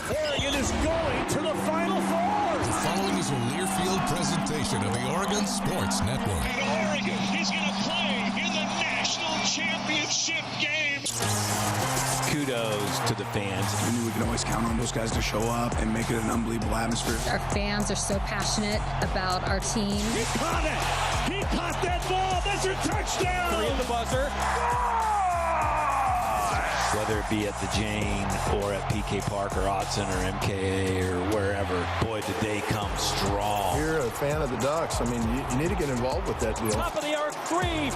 Oregon is going to the Final Four. The following is a Learfield presentation of the Oregon Sports Network. And Oregon is going to play in the national championship game. Kudos to the fans. We knew we could always count on those guys to show up and make it an unbelievable atmosphere. Our fans are so passionate about our team. He caught it. He caught that ball. That's your touchdown. Three at the buzzer. Whether it be at the Jane or at PK Park or Autzen or MKA or wherever, boy, did they come strong. You're a fan of the Ducks. I mean, you need to get involved with that deal. Top of the arc, 3, 10!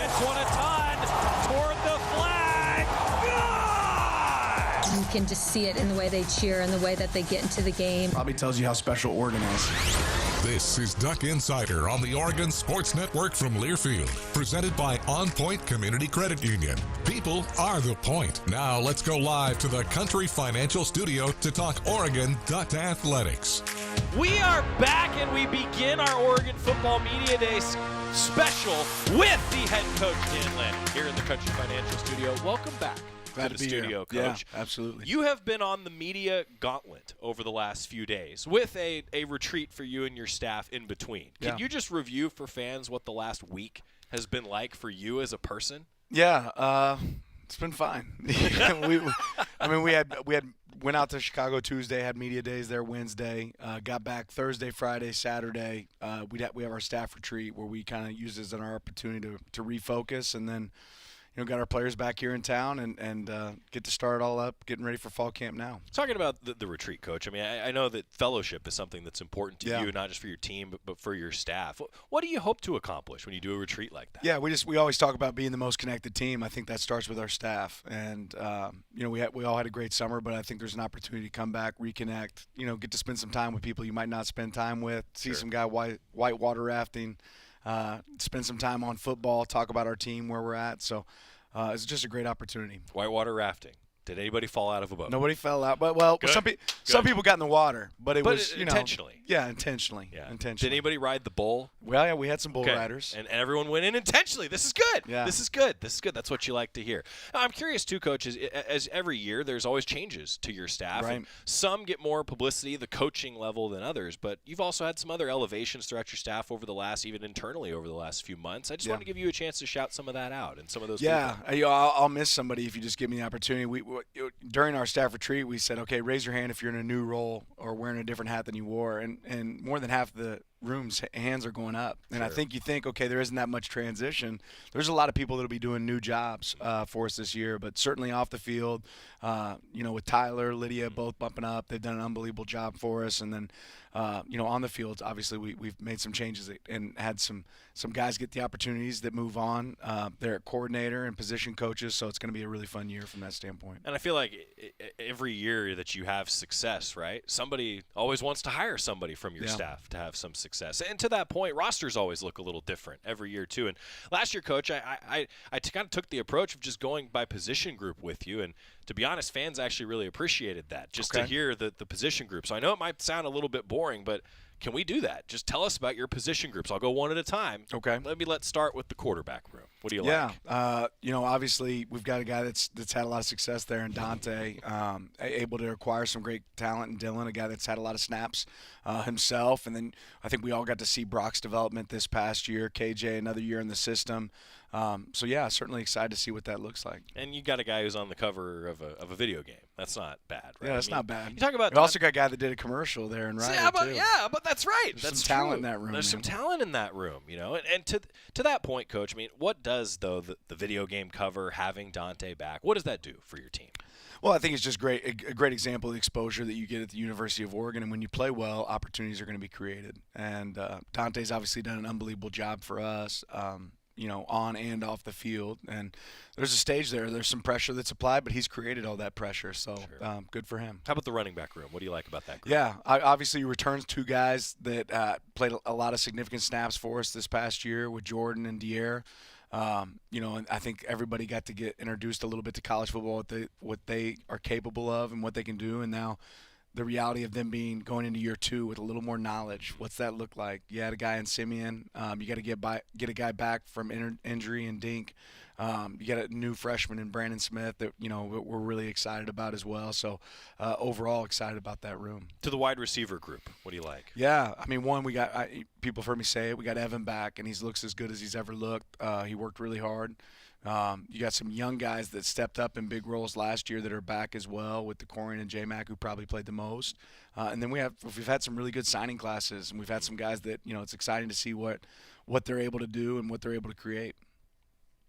Hits one a ton toward the flag. Good! You can just see it in the way they cheer and the way that they get into the game. Probably tells you how special Oregon is. This is Duck Insider on the Oregon Sports Network from Learfield, presented by OnPoint Community Credit Union. People are the point. Now let's go live to the Country Financial Studio to talk Oregon Duck Athletics. We are back and we begin our Oregon Football Media Day special with the head coach, Dan Lanning, here in the Country Financial Studio. Welcome back. Glad to to the be studio, here. Coach. Yeah, absolutely. You have been on the media gauntlet over the last few days with a retreat for you and your staff in between. Can you just review for fans what the last week has been like for you as a person? Yeah, it's been fine. we went out to Chicago Tuesday, had media days there Wednesday, got back Thursday, Friday, Saturday. We have our staff retreat where we kind of use it as an opportunity to refocus, and then got our players back here in town and get to start it all up, getting ready for fall camp now. Talking about the retreat, Coach, I mean, I know that fellowship is something that's important to you, not just for your team, but for your staff. What do you hope to accomplish when you do a retreat like that? Yeah, we always talk about being the most connected team. I think that starts with our staff. And, we all had a great summer, but I think there's an opportunity to come back, reconnect, get to spend some time with people you might not spend time with, see some guy whitewater rafting, spend some time on football, talk about our team, where we're at. So it's just a great opportunity. Whitewater rafting. Did anybody fall out of a boat? Nobody fell out, but some people got in the water, but it was intentionally. Intentionally. Did anybody ride the bull? Well, yeah, we had some bull riders, and everyone went in intentionally. This is good. Yeah. This is good. That's what you like to hear. Now, I'm curious too, Coach. As every year, there's always changes to your staff. Right. And some get more publicity, the coaching level, than others. But you've also had some other elevations throughout your staff even internally over the last few months. I just want to give you a chance to shout some of that out and some of those. Yeah, I'll miss somebody if you just give me the opportunity. During our staff retreat, we said, okay, raise your hand if you're in a new role or wearing a different hat than you wore, and more than half the room's hands are going up. And I think okay, there isn't that much transition. There's a lot of people that'll be doing new jobs for us this year, but certainly off the field, with Tyler, Lydia both bumping up. They've done an unbelievable job for us. And then, on the field, obviously we've made some changes and had some guys get the opportunities that move on. They're at coordinator and position coaches, so it's going to be a really fun year from that standpoint. And I feel like every year that you have success, right, somebody always wants to hire somebody from your staff to have some success. And to that point, rosters always look a little different every year too. And last year, Coach, I kind of took the approach of just going by position group with you. And to be honest, fans actually really appreciated that, just to hear the position group. So I know it might sound a little bit boring, but can we do that? Just tell us about your position groups. I'll go one at a time. Okay. Let's start with the quarterback room. What do you like? Yeah, obviously we've got a guy that's had a lot of success there in Dante, able to acquire some great talent in Dylan, a guy that's had a lot of snaps himself. And then I think we all got to see Brock's development this past year, KJ another year in the system. Certainly excited to see what that looks like. And you got a guy who's on the cover of a video game. That's not bad, right? Yeah, that's not bad. You talk about. We also got a guy that did a commercial there in Ryan, too. Yeah, but that's right. There's some talent in that room. There's some talent in that room, And to that point, Coach, I mean, what does though the video game cover, having Dante back, what does that do for your team? Well, I think it's just a great example of the exposure that you get at the University of Oregon. And when you play well, opportunities are going to be created. And Dante's obviously done an unbelievable job for us, on and off the field. And there's a stage there. There's some pressure that's applied, but he's created all that pressure. So good for him. How about the running back room? What do you like about that group? Yeah, obviously he returns two guys that played a lot of significant snaps for us this past year with Jordan and Dier. And I think everybody got to get introduced a little bit to college football, what they are capable of and what they can do. And now the reality of them going into year 2 with a little more knowledge. What's that look like? You had a guy in Simeon. You got to get a guy back from injury and Dink. You got a new freshman in Brandon Smith that we're really excited about as well. So overall, excited about that room. To the wide receiver group, what do you like? Yeah, I mean, one, we got people have heard me say it. We got Evan back, and he looks as good as he's ever looked. He worked really hard. You got some young guys that stepped up in big roles last year that are back as well, with the Corian and J-Mac, who probably played the most. And then we've had some really good signing classes, and we've had some guys that it's exciting to see what they're able to do and what they're able to create.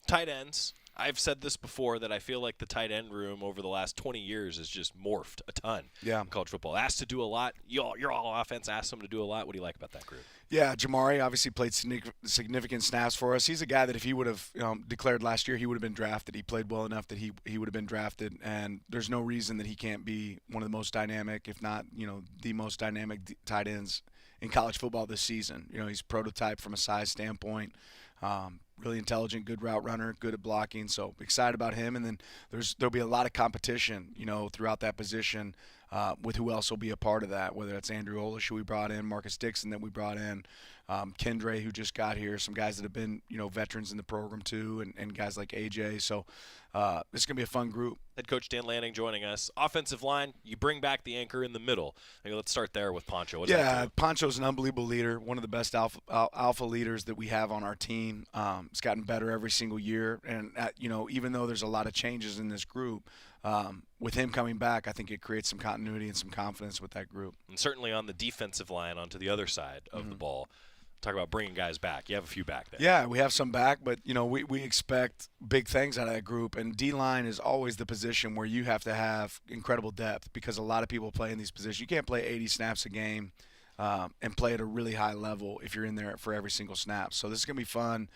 Tight ends. I've said this before that I feel like the tight end room over the last 20 years has just morphed a ton in college football. Asked to do a lot. You're all offense asked them to do a lot. What do you like about that group? Yeah, Jamari obviously played significant snaps for us. He's a guy that if he would have declared last year, he would have been drafted. He played well enough that he would have been drafted, and there's no reason that he can't be one of the most dynamic, if not the most dynamic tight ends in college football this season. He's prototype from a size standpoint. Really intelligent, good route runner, good at blocking. So excited about him. And then there'll be a lot of competition, throughout that position with who else will be a part of that, whether it's Andrew Olish, who we brought in, Marcus Dixon that we brought in, Kendre, who just got here, some guys that have been, veterans in the program too, and guys like AJ. So it's going to be a fun group. Head Coach Dan Lanning joining us. Offensive line, you bring back the anchor in the middle. Let's start there with Poncho. Poncho's an unbelievable leader, one of the best alpha leaders that we have on our team. It's gotten better every single year. And, even though there's a lot of changes in this group, with him coming back, I think it creates some continuity and some confidence with that group. And certainly on the defensive line, onto the other side of the ball. Talk about bringing guys back. You have a few back there. Yeah, we have some back, but, we expect big things out of that group. And D-line is always the position where you have to have incredible depth because a lot of people play in these positions. You can't play 80 snaps a game and play at a really high level if you're in there for every single snap. So this is going to be fun.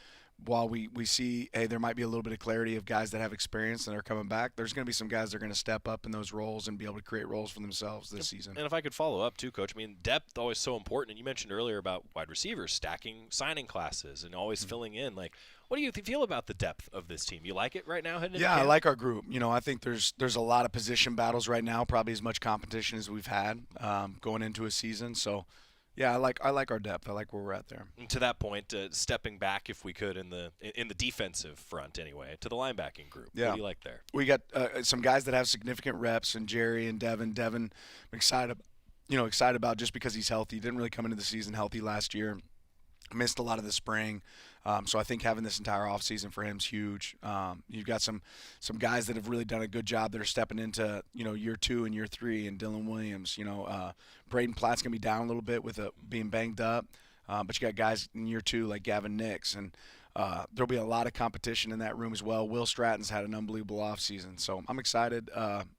While we see, hey, there might be a little bit of clarity of guys that have experience and are coming back, there's going to be some guys that are going to step up in those roles and be able to create roles for themselves this season. And if I could follow up too, Coach, depth always so important. And you mentioned earlier about wide receivers stacking signing classes and always filling in. What do you feel about the depth of this team? You like it right now heading into camp? I like our group. I think there's a lot of position battles right now, probably as much competition as we've had going into a season. So. Yeah, I like our depth. I like where we're at there. And to that point, stepping back, if we could, in the defensive front anyway, to the linebacking group. Yeah. What do you like there? We got some guys that have significant reps, and Jerry and Devin. Devin, I'm excited about just because he's healthy. He didn't really come into the season healthy last year. Missed a lot of the spring. So I think having this entire offseason for him is huge. You've got some guys that have really done a good job that are stepping into year 2 and year 3, and Dylan Williams. Braden Platt's gonna be down a little bit with being banged up, but you got guys in year 2 like Gavin Nix, and there'll be a lot of competition in that room as well. Will Stratton's had an unbelievable offseason, so I'm excited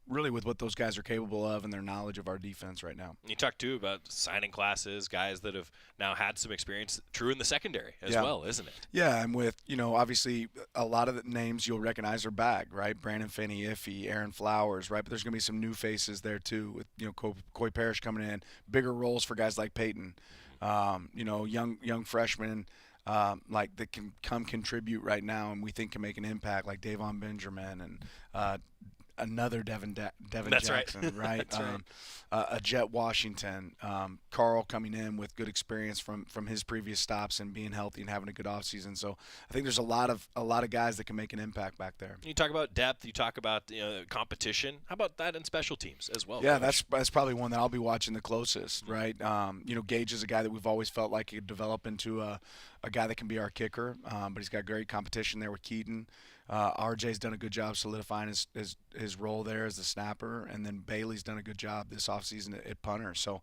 really with what those guys are capable of and their knowledge of our defense right now. You talked too about signing classes, guys that have now had some experience, true in the secondary as well, isn't it? Yeah, and with obviously a lot of the names you'll recognize are back, right? Brandon Finney, Iffy, Aaron Flowers, right? But there's going to be some new faces there too with Coy Parrish coming in, bigger roles for guys like Peyton, young freshmen. That can come contribute right now and we think can make an impact, like Davon Benjamin and another Devin That's Jackson, right? That's right. A Jet Washington, Carl coming in with good experience from his previous stops and being healthy and having a good offseason. So I think there's a lot of guys that can make an impact back there. You talk about depth, you talk about competition. How about that in special teams as well? Yeah, that's probably one that I'll be watching the closest, right? Gage is a guy that we've always felt like he could develop into a guy that can be our kicker, but he's got great competition there with Keaton. RJ's done a good job solidifying his role there as the snapper, and then Bailey's done a good job this offseason at punter. So,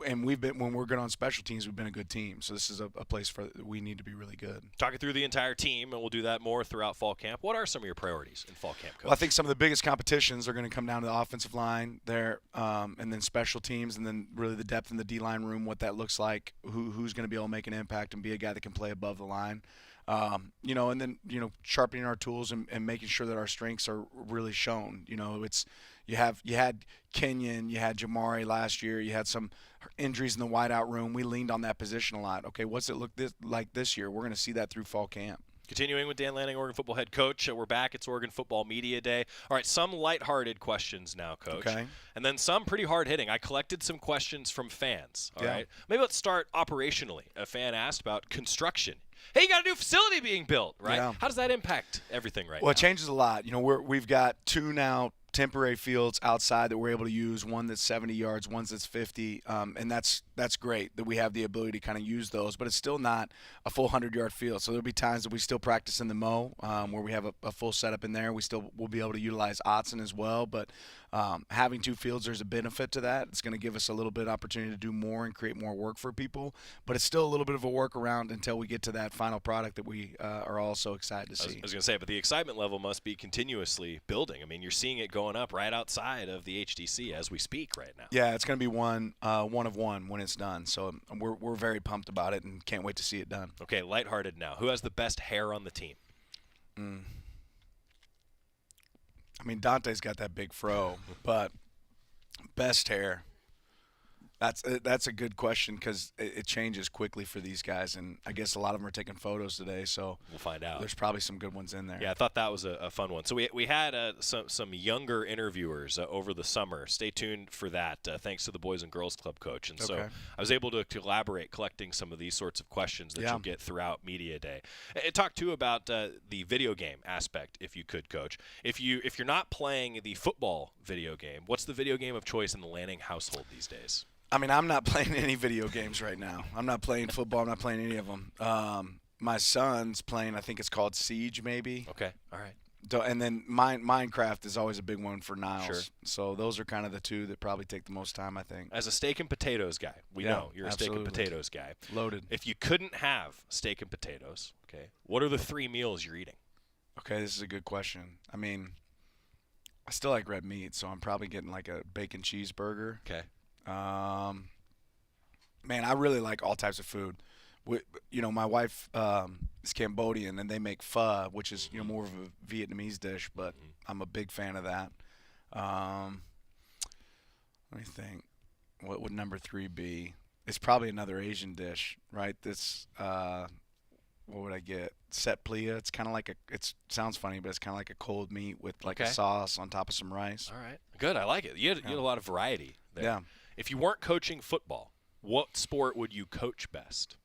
and when we're good on special teams, we've been a good team. So this is a place we need to be really good. Talking through the entire team, and we'll do that more throughout fall camp. What are some of your priorities in fall camp, Coach? Well, I think some of the biggest competitions are going to come down to the offensive line there, and then special teams, and then really the depth in the D-line room, what that looks like, who's going to be able to make an impact and be a guy that can play above the line. And then sharpening our tools and making sure that our strengths are really shown. You had Kenyon, you had Jamari last year, you had some injuries in the wideout room. We leaned on that position a lot. Okay, what's it look like this year? We're going to see that through fall camp. Continuing with Dan Lanning, Oregon football head coach. We're back. It's Oregon Football Media Day. All right, some lighthearted questions now, Coach. Okay. And then some pretty hard-hitting. I collected some questions from fans. All Yeah. right. Maybe let's start operationally. A fan asked about construction. Hey, you got a new facility being built, right? Yeah. How does that impact everything right now? Well, it changes a lot. We've got 2 now temporary fields outside that we're able to use, one that's 70 yards, one that's 50, and that's great that we have the ability to kind of use those, but it's still not a full 100-yard field. So there'll be times that we still practice in the Mo, where we have a full setup in there. We still will be able to utilize Autzen as well, but having 2 fields, there's a benefit to that. It's going to give us a little bit of opportunity to do more and create more work for people, but it's still a little bit of a workaround until we get to that final product that we are all so excited to see. I was going to say, but the excitement level must be continuously building. I mean, you're seeing it going up right outside of the HDC as we speak right now. Yeah, it's going to be one of one when it's done. So we're very pumped about it and can't wait to see it done. Okay, lighthearted now. Who has the best hair on the team? I mean, Dante's got that big fro, but best hair. That's a good question because it changes quickly for these guys, and I guess a lot of them are taking photos today, so we'll find out. There's probably some good ones in there. Yeah, I thought that was a fun one. So we had some younger interviewers over the summer. Stay tuned for that. Thanks to the Boys and Girls Club coach, and so I was able to collaborate, collecting some of these sorts of questions that you'll get throughout Media Day. And talk too about the video game aspect, if you could, Coach. If you're not playing the football video game, what's the video game of choice in the Lanning household these days? I mean, I'm not playing any video games right now. I'm not playing football. I'm not playing any of them. My son's playing, I think it's called Siege, maybe. Okay, all right. And then Minecraft is always a big one for Niles. Sure. So those are kind of the 2 that probably take the most time, I think. As a steak and potatoes guy, we know you're a steak and potatoes guy. Loaded. If you couldn't have steak and potatoes, okay, what are the 3 meals you're eating? Okay, this is a good question. I mean, I still like red meat, so I'm probably getting like a bacon cheeseburger. Okay. Man, I really like all types of food. My wife is Cambodian, and they make pho, which is more of a Vietnamese dish, but I'm a big fan of that. Let me think. What would number 3 be? It's probably another Asian dish, right? This what would I get? Set plia. It's kind of like it sounds funny, but it's kind of like a cold meat with like a sauce on top of some rice. All right. Good. I like it. You had a lot of variety there. Yeah. If you weren't coaching football, what sport would you coach best?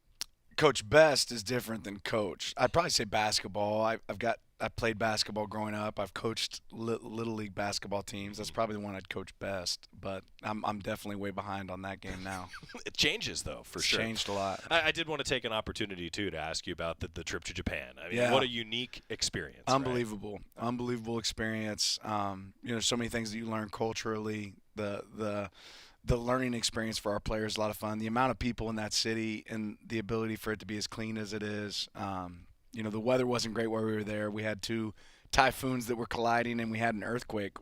Coach best is different than coach. I'd probably say basketball. I played basketball growing up. I've coached little league basketball teams. That's probably the one I'd coach best. But I'm definitely way behind on that game now. It changes though, for sure. It's changed a lot. I did want to take an opportunity too to ask you about the trip to Japan. I mean, what a unique experience. Unbelievable, right? Unbelievable experience. So many things that you learn culturally. The learning experience for our players, a lot of fun. The amount of people in that city and the ability for it to be as clean as it is. The weather wasn't great while we were there. We had 2 typhoons that were colliding, and we had an earthquake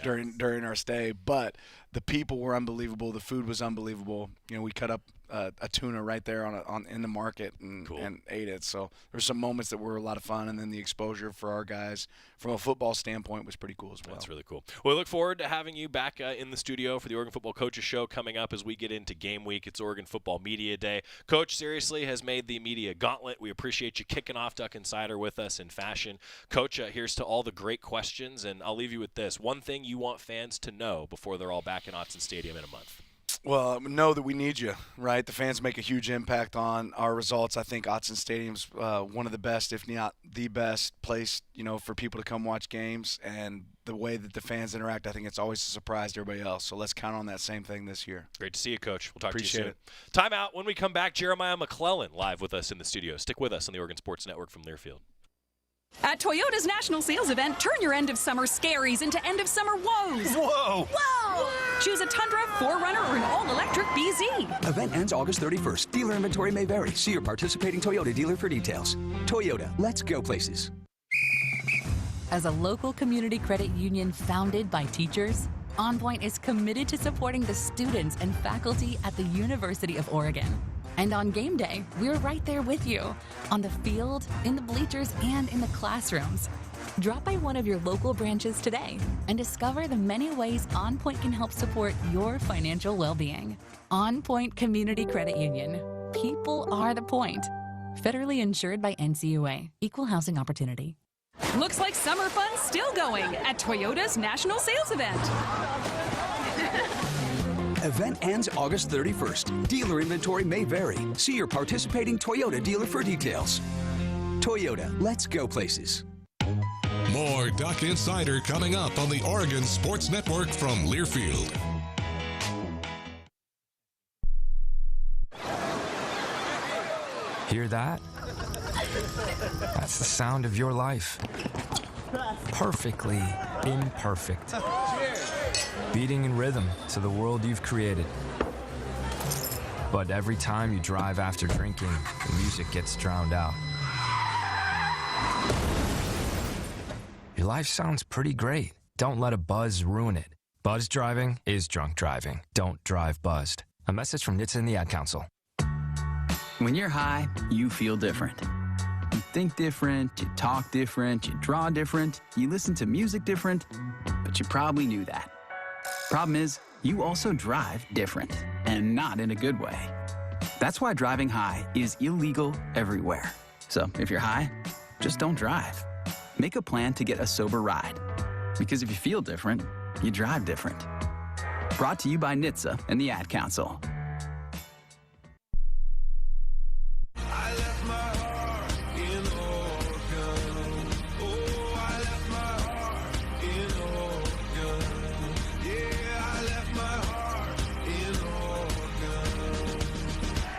during our stay. But the people were unbelievable. The food was unbelievable. We cut up a tuna right there in the market and ate it. So there's some moments that were a lot of fun, and then the exposure for our guys from a football standpoint was pretty cool as well. That's really cool. Well, we look forward to having you back in the studio for the Oregon Football Coaches Show coming up as we get into game week. It's Oregon Football Media Day. Coach, seriously, has made the media gauntlet. We appreciate you kicking off Duck Insider with us in fashion. Coach, here's to all the great questions, and I'll leave you with this. One thing you want fans to know before they're all back in Autzen Stadium in a month. Well, know that we need you, right? The fans make a huge impact on our results. I think Autzen Stadium's one of the best, if not the best place, for people to come watch games. And the way that the fans interact, I think it's always a surprise to everybody else. So let's count on that same thing this year. Great to see you, Coach. We'll talk Appreciate to you soon. Time out. When we come back, Jeremiah McClellan live with us in the studio. Stick with us on the Oregon Sports Network from Learfield. At Toyota's National Sales Event, turn your end-of-summer scaries into end-of-summer woes. Whoa! Whoa! Choose a Tundra, 4Runner, or an all-electric BZ. Event ends August 31st. Dealer inventory may vary. See your participating Toyota dealer for details. Toyota, let's go places. As a local community credit union founded by teachers, OnPoint is committed to supporting the students and faculty at the University of Oregon. And on game day, we're right there with you, on the field, in the bleachers, and in the classrooms. Drop by one of your local branches today and discover the many ways OnPoint can help support your financial well-being. OnPoint Community Credit Union. People are the point. Federally insured by NCUA. Equal housing opportunity. Looks like summer fun's still going at Toyota's National Sales Event. Event ends August 31st. Dealer inventory may vary. See your participating Toyota dealer for details. Toyota, let's go places. More Duck Insider coming up on the Oregon Sports Network from Learfield. Hear that? That's the sound of your life. Perfectly imperfect. Beating in rhythm to the world you've created. But every time you drive after drinking, the music gets drowned out. Your life sounds pretty great. Don't let a buzz ruin it. Buzz driving is drunk driving. Don't drive buzzed. A message from NHTSA and the Ad Council. When you're high, you feel different. You think different, you talk different, you draw different, you listen to music different, but you probably knew that. Problem is, you also drive different, and not in a good way. That's why driving high is illegal everywhere. So if you're high, just don't drive. Make a plan to get a sober ride. Because if you feel different, you drive different. Brought to you by NHTSA and the Ad Council.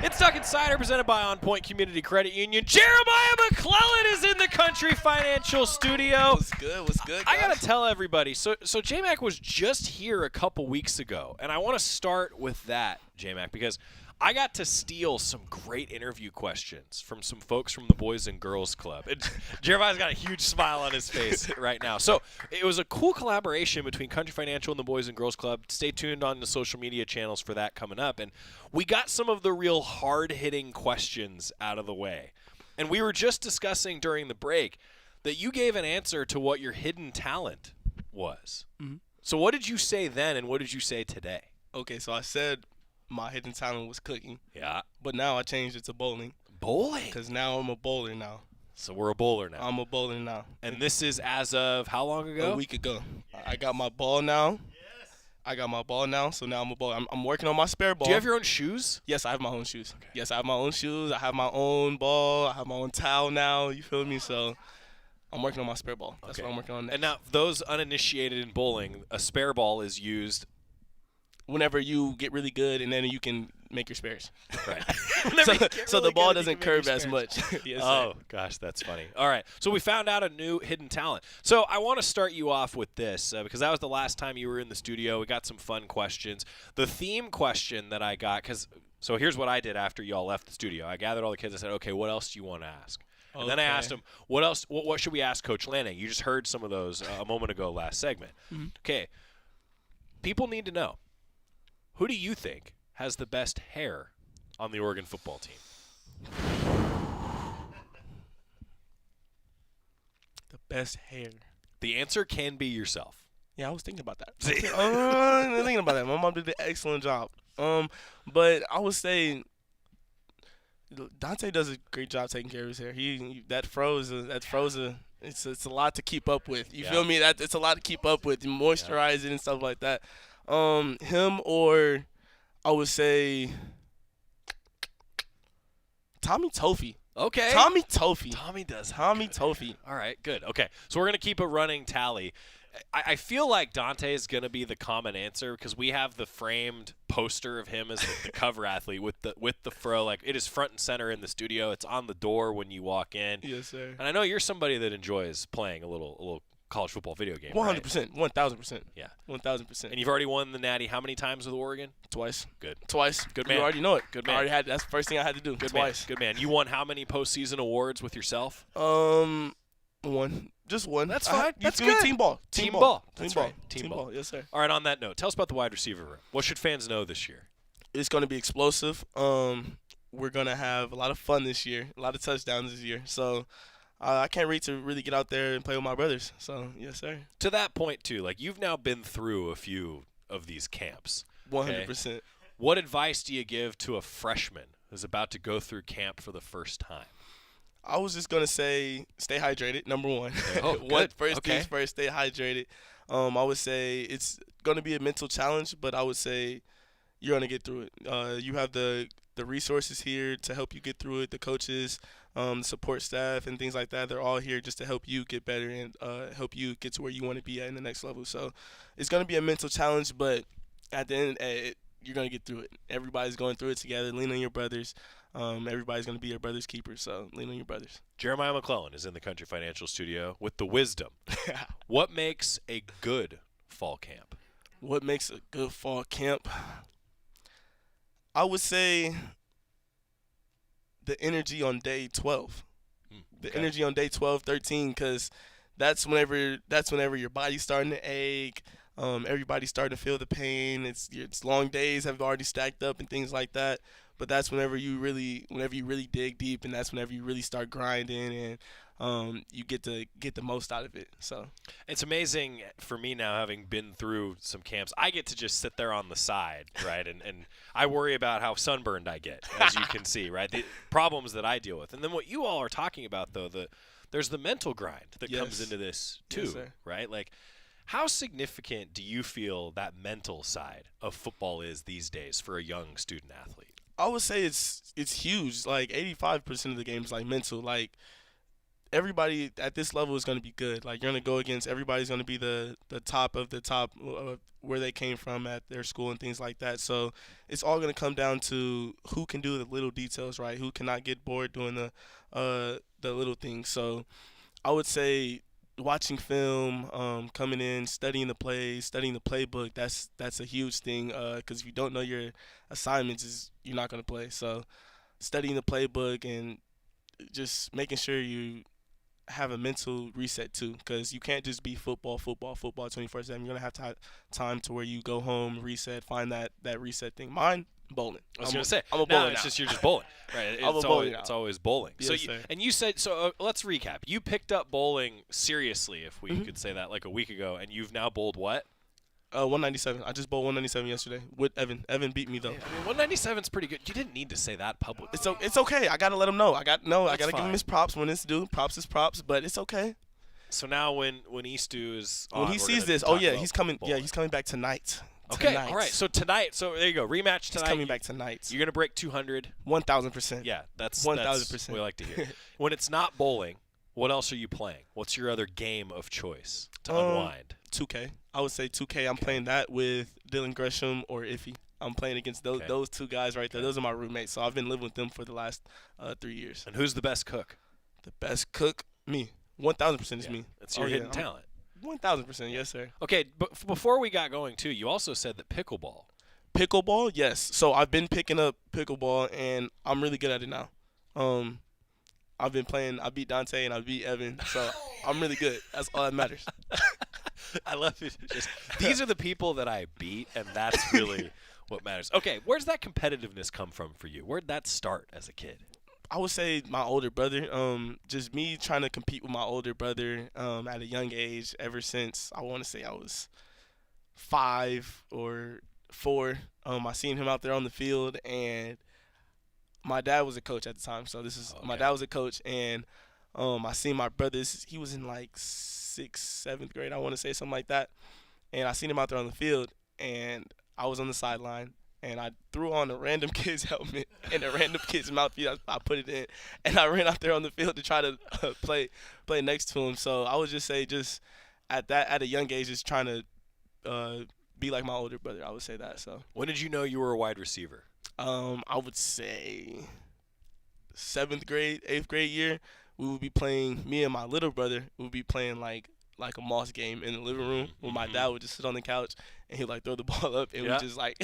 It's Duck Insider presented by OnPoint Community Credit Union. Jeremiah McClellan is in the Country Financial Studio. What's good? What's good, guys? I got to tell everybody, so J-Mac was just here a couple weeks ago, and I want to start with that, J-Mac, because I got to steal some great interview questions from some folks from the Boys and Girls Club. And Jeremiah's got a huge smile on his face right now. So it was a cool collaboration between Country Financial and the Boys and Girls Club. Stay tuned on the social media channels for that coming up. And we got some of the real hard-hitting questions out of the way. And we were just discussing during the break that you gave an answer to what your hidden talent was. Mm-hmm. So what did you say then, and what did you say today? Okay, so I said my hidden talent was cooking. Yeah. But now I changed it to bowling. Bowling? Because now I'm a bowler now. So we're a bowler now. I'm a bowler now. And this is as of how long ago? A week ago. I got my ball now. Yes. I got my ball now, so now I'm a bowler. I'm working on my spare ball. Do you have your own shoes? Yes, I have my own shoes. Okay. Yes, I have my own shoes. I have my own ball. I have my own towel now. You feel me? So I'm working on my spare ball. That's what I'm working on next. And now, those uninitiated in bowling, a spare ball is used whenever you get really good, and then you can make your spares. Right. so the ball doesn't curve as much. Yes, oh, gosh, that's funny. All right. So we found out a new hidden talent. So I want to start you off with this because that was the last time you were in the studio. We got some fun questions. The theme question that I got, so here's what I did after you all left the studio. I gathered all the kids. I said, okay, what else do you want to ask? And then I asked them, what else? What should we ask Coach Lanning? You just heard some of those a moment ago last segment. Mm-hmm. Okay. People need to know. Who do you think has the best hair on the Oregon football team? The best hair. The answer can be yourself. Yeah, I was thinking about that. I was thinking about that. My mom did an excellent job. But I would say Dante does a great job taking care of his hair. That froze. It's a lot to keep up with. You feel me? It's a lot to keep up with. You moisturize it and stuff like that. Him or I would say Tommy Toffee. Okay. Tommy Toffee. Tommy does. Tommy Toffee. All right, good. Okay, so we're going to keep a running tally. I feel like Dante is going to be the common answer because we have the framed poster of him as the cover athlete with the fro. Like, it is front and center in the studio. It's on the door when you walk in. Yes, sir. And I know you're somebody that enjoys playing a little college football video game. 100%, 1,000%. Yeah, 1,000%. And you've already won the Natty how many times with Oregon? Twice. Good. Twice. Good man. You already know it. Good man. That's the first thing I had to do. Good Twice. Man. Good man. You won how many postseason awards with yourself? One. Just one. That's fine. That's good. good. Team ball. Team ball. That's right. Right. Team ball. Yes, sir. All right, on that note, tell us about the wide receiver room. What should fans know this year? It's going to be explosive. We're going to have a lot of fun this year, a lot of touchdowns this year. So I can't wait to really get out there and play with my brothers. So, yes, sir. To that point, too, like you've now been through a few of these camps. 100%. What advice do you give to a freshman is about to go through camp for the first time? I was just gonna say, stay hydrated. Number one. Oh, good. Things first. Stay hydrated. I would say it's gonna be a mental challenge, but I would say you're gonna get through it. You have the resources here to help you get through it. The coaches, the support staff, and things like that. They're all here just to help you get better and help you get to where you want to be at in the next level. So it's gonna be a mental challenge, but at the end, you're gonna get through it. Everybody's going through it together. Lean on your brothers. Everybody's going to be your brother's keeper, so lean on your brothers. Jeremiah McClellan is in the Country Financial Studio with the wisdom. What makes a good fall camp? What makes a good fall camp? I would say the energy on day 12. The energy on day 12, 13, because that's whenever your body's starting to ache. Everybody's starting to feel the pain. It's long days have already stacked up and things like that. But that's whenever you really dig deep, and that's whenever you really start grinding, and you get to get the most out of it. So it's amazing for me now, having been through some camps. I get to just sit there on the side, right? And I worry about how sunburned I get, as you can see, right? The problems that I deal with. And then what you all are talking about, though, there's the mental grind that comes into this too, right? Like, how significant do you feel that mental side of football is these days for a young student athlete? I would say it's huge. Like 85% of the game is like mental. Like everybody at this level is going to be good. Like you're going to go against everybody's going to be the top of the top where they came from at their school and things like that. So it's all going to come down to who can do the little details right, who cannot get bored doing the little things. So I would say watching film, coming in, studying the plays, studying the playbook, that's a huge thing because if you don't know your assignments, you're not going to play. So studying the playbook and just making sure you have a mental reset too, because you can't just be football 24/7. You're going to have to have time to where you go home, reset, find that reset thing. Mine, bowling. I was going to say, I'm a bowler now. It's just you're just bowling, right? It's always bowling. Yes, sir. And you said, let's recap. You picked up bowling seriously, if we could say that, like a week ago, and you've now bowled what? 197. I just bowled 197 yesterday with Evan. Evan beat me though. Yeah, I mean, 197's pretty good. You didn't need to say that publicly. It's okay. I gotta let him know. I gotta give him his props when it's due. Props is props, but it's okay. So now when Eastu is on, when he sees this, he's coming. Bowling. Yeah, he's coming back tonight. Okay, all right. So tonight, there you go. Rematch tonight. He's coming back tonight. You're gonna break 200. 1,000%. Yeah, that's 1,000%. What we like to hear. When it's not bowling, what else are you playing? What's your other game of choice to unwind? 2K. I would say 2K. I'm playing that with Dylan Gresham or Iffy. I'm playing against those two guys right there. Those are my roommates. So I've been living with them for the last 3 years. And who's the best cook? The best cook? Me. 1,000% is me. That's your hidden talent. 1,000%, yes, sir. Okay, but before we got going, too, you also said that pickleball. Pickleball, yes. So I've been picking up pickleball, and I'm really good at it now. I've been playing. I beat Dante, and I beat Evan, so I'm really good. That's all that matters. I love it. These are the people that I beat, and that's really what matters. Okay, where's that competitiveness come from for you? Where'd that start as a kid? I would say my older brother. Just me trying to compete with my older brother at a young age. Ever since I want to say I was 5 or 4, I seen him out there on the field, and my dad was a coach at the time. So my dad was a coach, and I seen my brothers. He was in like 6th, 7th grade, I want to say, something like that. And I seen him out there on the field, and I was on the sideline. And I threw on a random kid's helmet and a random kid's mouthpiece. I put it in, and I ran out there on the field to try to play next to him. So I would just say, just at a young age, just trying to be like my older brother. I would say that. So when did you know you were a wide receiver? I would say 7th grade, 8th grade year. We would be playing. Me and my little brother would be playing like a Moss game in the living room, where my dad would just sit on the couch and he'd like throw the ball up, and we just like.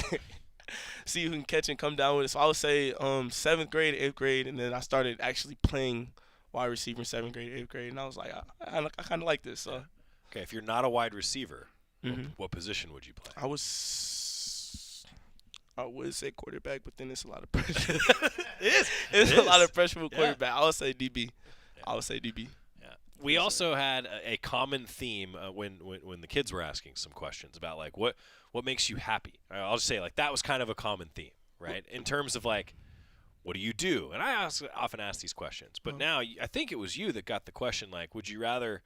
See who can catch and come down with it. So I would say 7th grade, 8th grade, and then I started actually playing wide receiver in 7th grade, 8th grade, and I was like, I kind of like this. So. Okay, if you're not a wide receiver, what position would you play? I would say quarterback, but then it's a lot of pressure. It's a lot of pressure for quarterback. I would say DB. Yeah. I would say DB. Yeah. We also had a common theme when the kids were asking some questions about like what makes you happy. I'll just say like that was kind of a common theme, right? In terms of like what do you do? And I often ask these questions. But now I think it was you that got the question, like, would you rather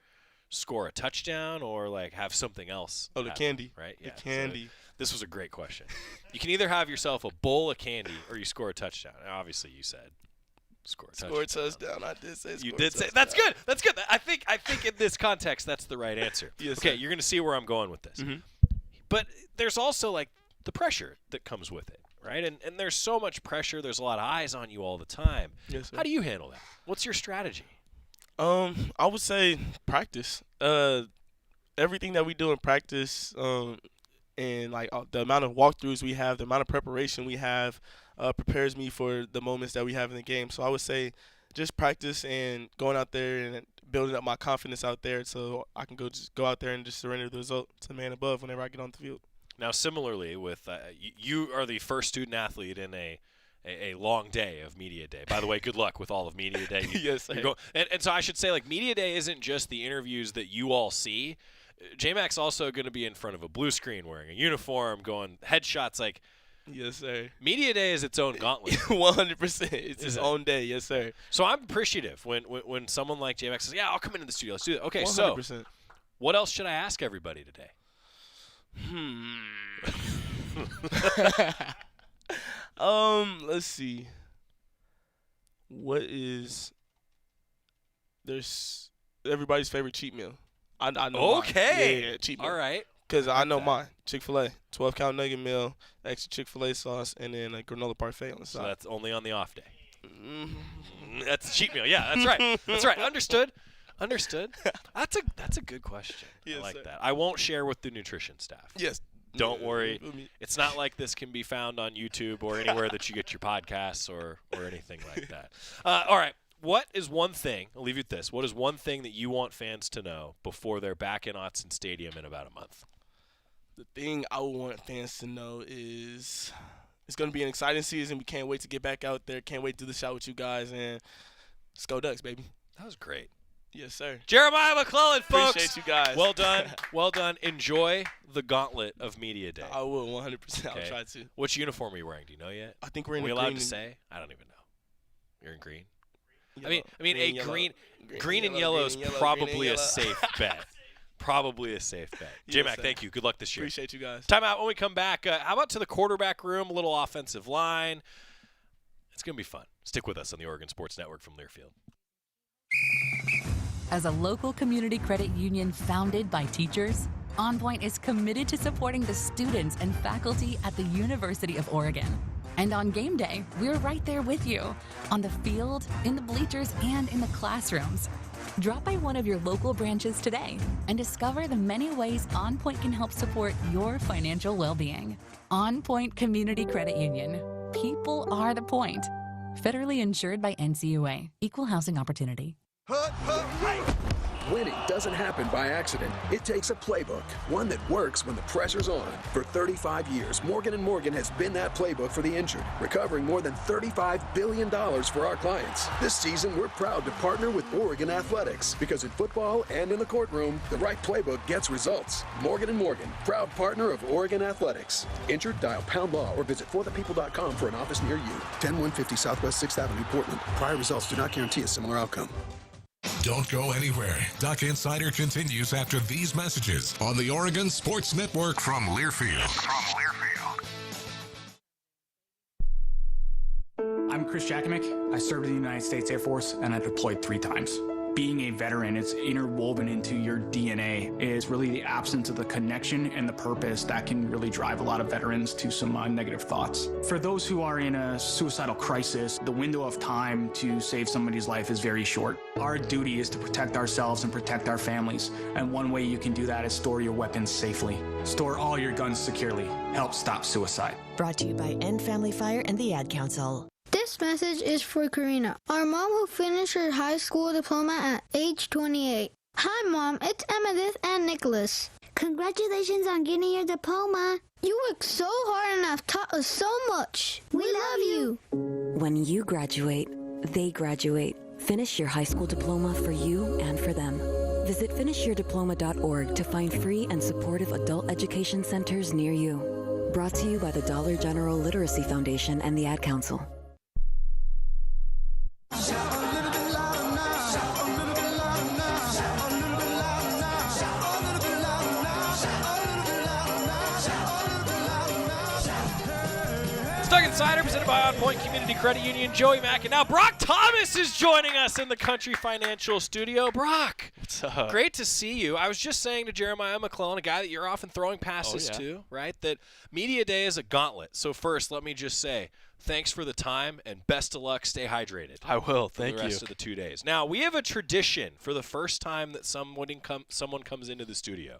score a touchdown or, like, have something else? Oh, the candy. Right? The candy. So this was a great question. You can either have yourself a bowl of candy or you score a touchdown. And obviously, you said score a touchdown. I did say you did say that's good. That's good. I think in this context, that's the right answer. Yes, okay, sir. you're going to see where I'm going with this. Mm-hmm. But there's also, like, the pressure that comes with it, right? And there's so much pressure. There's a lot of eyes on you all the time. Yes, sir. How do you handle that? What's your strategy? I would say practice. Everything that we do in practice, and like the amount of walkthroughs we have, the amount of preparation we have, prepares me for the moments that we have in the game. So I would say just practice and going out there and building up my confidence out there, so I can go out there and just surrender the result to the man above whenever I get on the field. Now, similarly, with you are the first student athlete in a long day of Media Day. By the way, good luck with all of Media Day. Yes, sir. And so I should say, like, Media Day isn't just the interviews that you all see. J-Mac's also going to be in front of a blue screen wearing a uniform, going headshots. Like, yes, sir. Media Day is its own gauntlet. 100%. It's his own day. Yes, sir. So I'm appreciative when someone like J-Mac says, yeah, I'll come into the studio. Let's do that. Okay, 100%. So what else should I ask everybody today? Let's see. What is everybody's favorite cheat meal? I know. Okay. Mine. Yeah, cheat meal. All right. Because I know mine. Chick-fil-A, 12-count nugget meal, extra Chick-fil-A sauce, and then a granola parfait on the side. So that's only on the off day. That's a cheat meal. Yeah, that's right. That's right. Understood. That's a good question. Yes, I like that. I won't share with the nutrition staff. Yes. Don't worry. It's not like this can be found on YouTube or anywhere that you get your podcasts or anything like that. All right. What is one thing, I'll leave you with this, what is one thing that you want fans to know before they're back in Autzen Stadium in about a month? The thing I want fans to know is it's going to be an exciting season. We can't wait to get back out there. Can't wait to do the shot with you guys. And let's go Ducks, baby. That was great. Yes, sir. Jeremiah McClellan, folks. Appreciate you guys. Well done. Well done. Enjoy the gauntlet of Media Day. I will, 100%. Okay. I'll try to. Which uniform are you wearing? Do you know yet? I think we're in green. Are we allowed to say? I don't even know. You're in green? Yellow. I mean, green and yellow is probably a safe bet. Probably a safe bet. J-Mac, thank you. Good luck this year. Appreciate you guys. Time out when we come back. How about to the quarterback room, a little offensive line? It's going to be fun. Stick with us on the Oregon Sports Network from Learfield. As a local community credit union founded by teachers, OnPoint is committed to supporting the students and faculty at the University of Oregon. And on game day, we're right there with you, on the field, in the bleachers, and in the classrooms. Drop by one of your local branches today and discover the many ways OnPoint can help support your financial well-being. OnPoint Community Credit Union. People are the point. Federally insured by NCUA. Equal housing opportunity. Winning doesn't happen by accident. It takes a playbook, one that works when the pressure's on. For 35 years, Morgan & Morgan has been that playbook for the injured, recovering more than $35 billion for our clients. This season, we're proud to partner with Oregon Athletics, because in football and in the courtroom, the right playbook gets results. Morgan & Morgan, proud partner of Oregon Athletics. Injured? Dial #law or visit forthepeople.com for an office near you. 10150 Southwest 6th Avenue, Portland. Prior results do not guarantee a similar outcome. Don't go anywhere. Duck Insider continues after these messages on the Oregon Sports Network from Learfield. I'm Chris Jakimick. I served in the United States Air Force and I deployed 3 times. Being a veteran, it's interwoven into your DNA. It's really the absence of the connection and the purpose that can really drive a lot of veterans to some negative thoughts. For those who are in a suicidal crisis, the window of time to save somebody's life is very short. Our duty is to protect ourselves and protect our families. And one way you can do that is store your weapons safely. Store all your guns securely. Help stop suicide. Brought to you by End Family Fire and the Ad Council. This message is for Karina, our mom who finished her high school diploma at age 28. Hi, Mom. It's Emmettith and Nicholas. Congratulations on getting your diploma. You worked so hard and have taught us so much. We love you. When you graduate, they graduate. Finish your high school diploma for you and for them. Visit finishyourdiploma.org to find free and supportive adult education centers near you. Brought to you by the Dollar General Literacy Foundation and the Ad Council. Insider, presented by OnPoint Community Credit Union. Joey Mack, and now Brock Thomas is joining us in the Country Financial Studio. Brock, what's up? Great to see you. I was just saying to Jeremiah McClellan, a guy that you're often throwing passes to, right, that Media Day is a gauntlet. So first, let me just say, thanks for the time, and best of luck. Stay hydrated. I will. Thank you. For the rest of the 2 days. Now, we have a tradition for the first time that someone comes into the studio.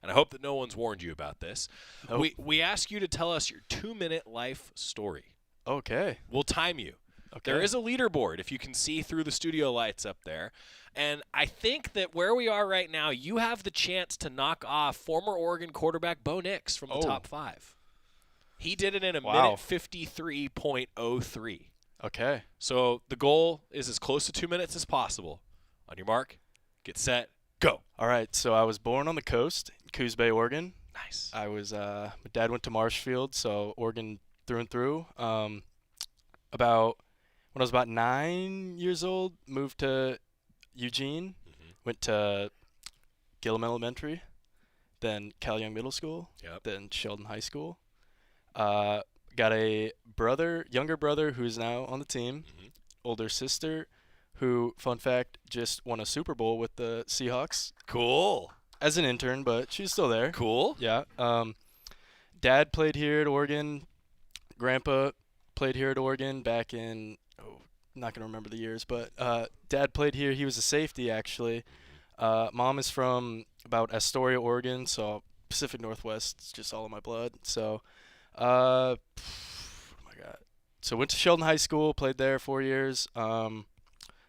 And I hope that no one's warned you about this. Nope. We ask you to tell us your 2-minute life story. Okay. We'll time you. Okay. There is a leaderboard, if you can see through the studio lights up there. And I think that where we are right now, you have the chance to knock off former Oregon quarterback Bo Nix from the top 5. He did it in a minute 53.03. Okay. So the goal is as close to 2 minutes as possible. On your mark, get set, go. All right. So I was born on the coast, Coos Bay, Oregon. Nice. I was my dad went to Marshfield, so Oregon through and through. When I was about 9 years old, moved to Eugene, went to Gillum Elementary, then Cal Young Middle School, then Sheldon High School. Got a younger brother who's now on the team, older sister who, fun fact, just won a Super Bowl with the Seahawks. Cool. As an intern, but she's still there. Cool. Yeah. Dad played here at Oregon. Grandpa played here at Oregon back in, not going to remember the years, but Dad played here. He was a safety, actually. Mom is from about Astoria, Oregon, so Pacific Northwest. It's just all in my blood. So, oh my God. So went to Sheldon High School, played there 4 years.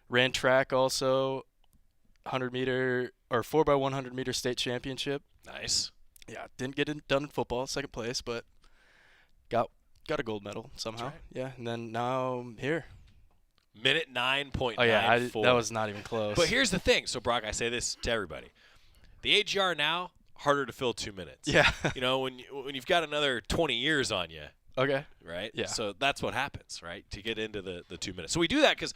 Ran track also, 100-meter or 4x100 meter state championship. Nice. Yeah, didn't get it done in football, second place, but got a gold medal somehow. Right. Yeah, and then now I'm here. Minute 9.94. Oh yeah, that was not even close. But here's the thing. So Brock, I say this to everybody: the age you are now, harder to fill 2 minutes. Yeah. You know, when you've got another 20 years on you. Okay. Right? Yeah. So that's what happens, right? To get into the 2 minutes. So we do that because,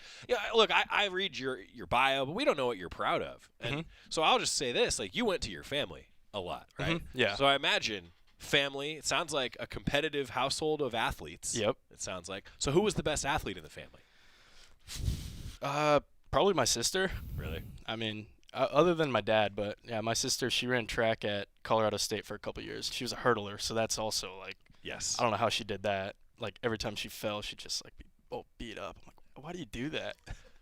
look, I read your bio, but we don't know what you're proud of. And so I'll just say this, like, you went to your family a lot, right? Yeah. So I imagine family, it sounds like a competitive household of athletes. Yep. It sounds like. So who was the best athlete in the family? Probably my sister. Really? I mean, other than my dad, but yeah, my sister, she ran track at Colorado State for a couple years. She was a hurdler, so that's also like, yes. I don't know how she did that. Like every time she fell, she'd just like be beat up. I'm like, why do you do that?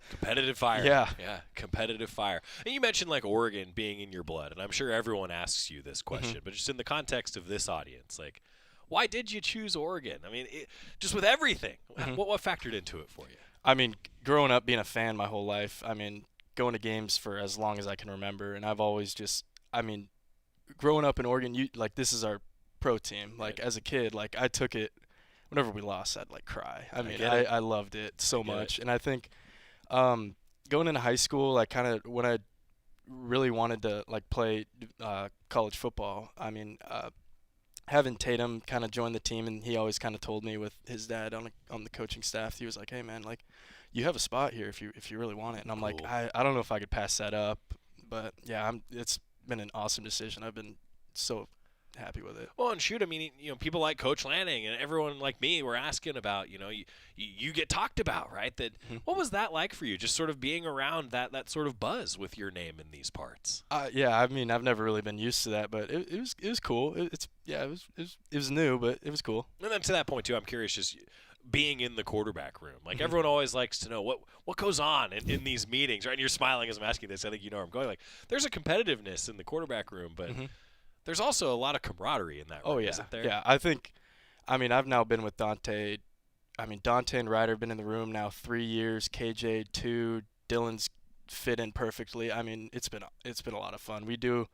Competitive fire. Yeah. Yeah, competitive fire. And you mentioned like Oregon being in your blood, and I'm sure everyone asks you this question, but just in the context of this audience, like, why did you choose Oregon? I mean, just with everything, what factored into it for you? I mean, growing up being a fan my whole life, I mean, going to games for as long as I can remember, and I've always growing up in Oregon, this is our pro team. Like, as a kid, like, I took it, whenever we lost, I'd, like, cry. I mean, I loved it so much. And I think going into high school, like, kind of when I really wanted to, like, play college football, I mean, having Tatum kind of join the team, and he always kind of told me with his dad on the coaching staff, he was like, hey, man, like, you have a spot here if you really want it. And I'm like, I don't know if I could pass that up. But, yeah, it's been an awesome decision. I've been so happy with it. Well, and shoot, I mean, people like Coach Lanning and everyone like me were asking about, you get talked about, right? That what was that like for you? Just sort of being around that sort of buzz with your name in these parts. Yeah, I mean, I've never really been used to that, but it was cool. It was new, but it was cool. And then to that point too, I'm curious, just being in the quarterback room. Like everyone always likes to know what goes on in these meetings, right? And you're smiling as I'm asking this. I think you know where I'm going. Like there's a competitiveness in the quarterback room, but there's also a lot of camaraderie in that room, isn't there? Yeah, I've now been with Dante. I mean, Dante and Ryder have been in the room now 3 years, KJ 2, Dylan's fit in perfectly. I mean, it's been a lot of fun. We do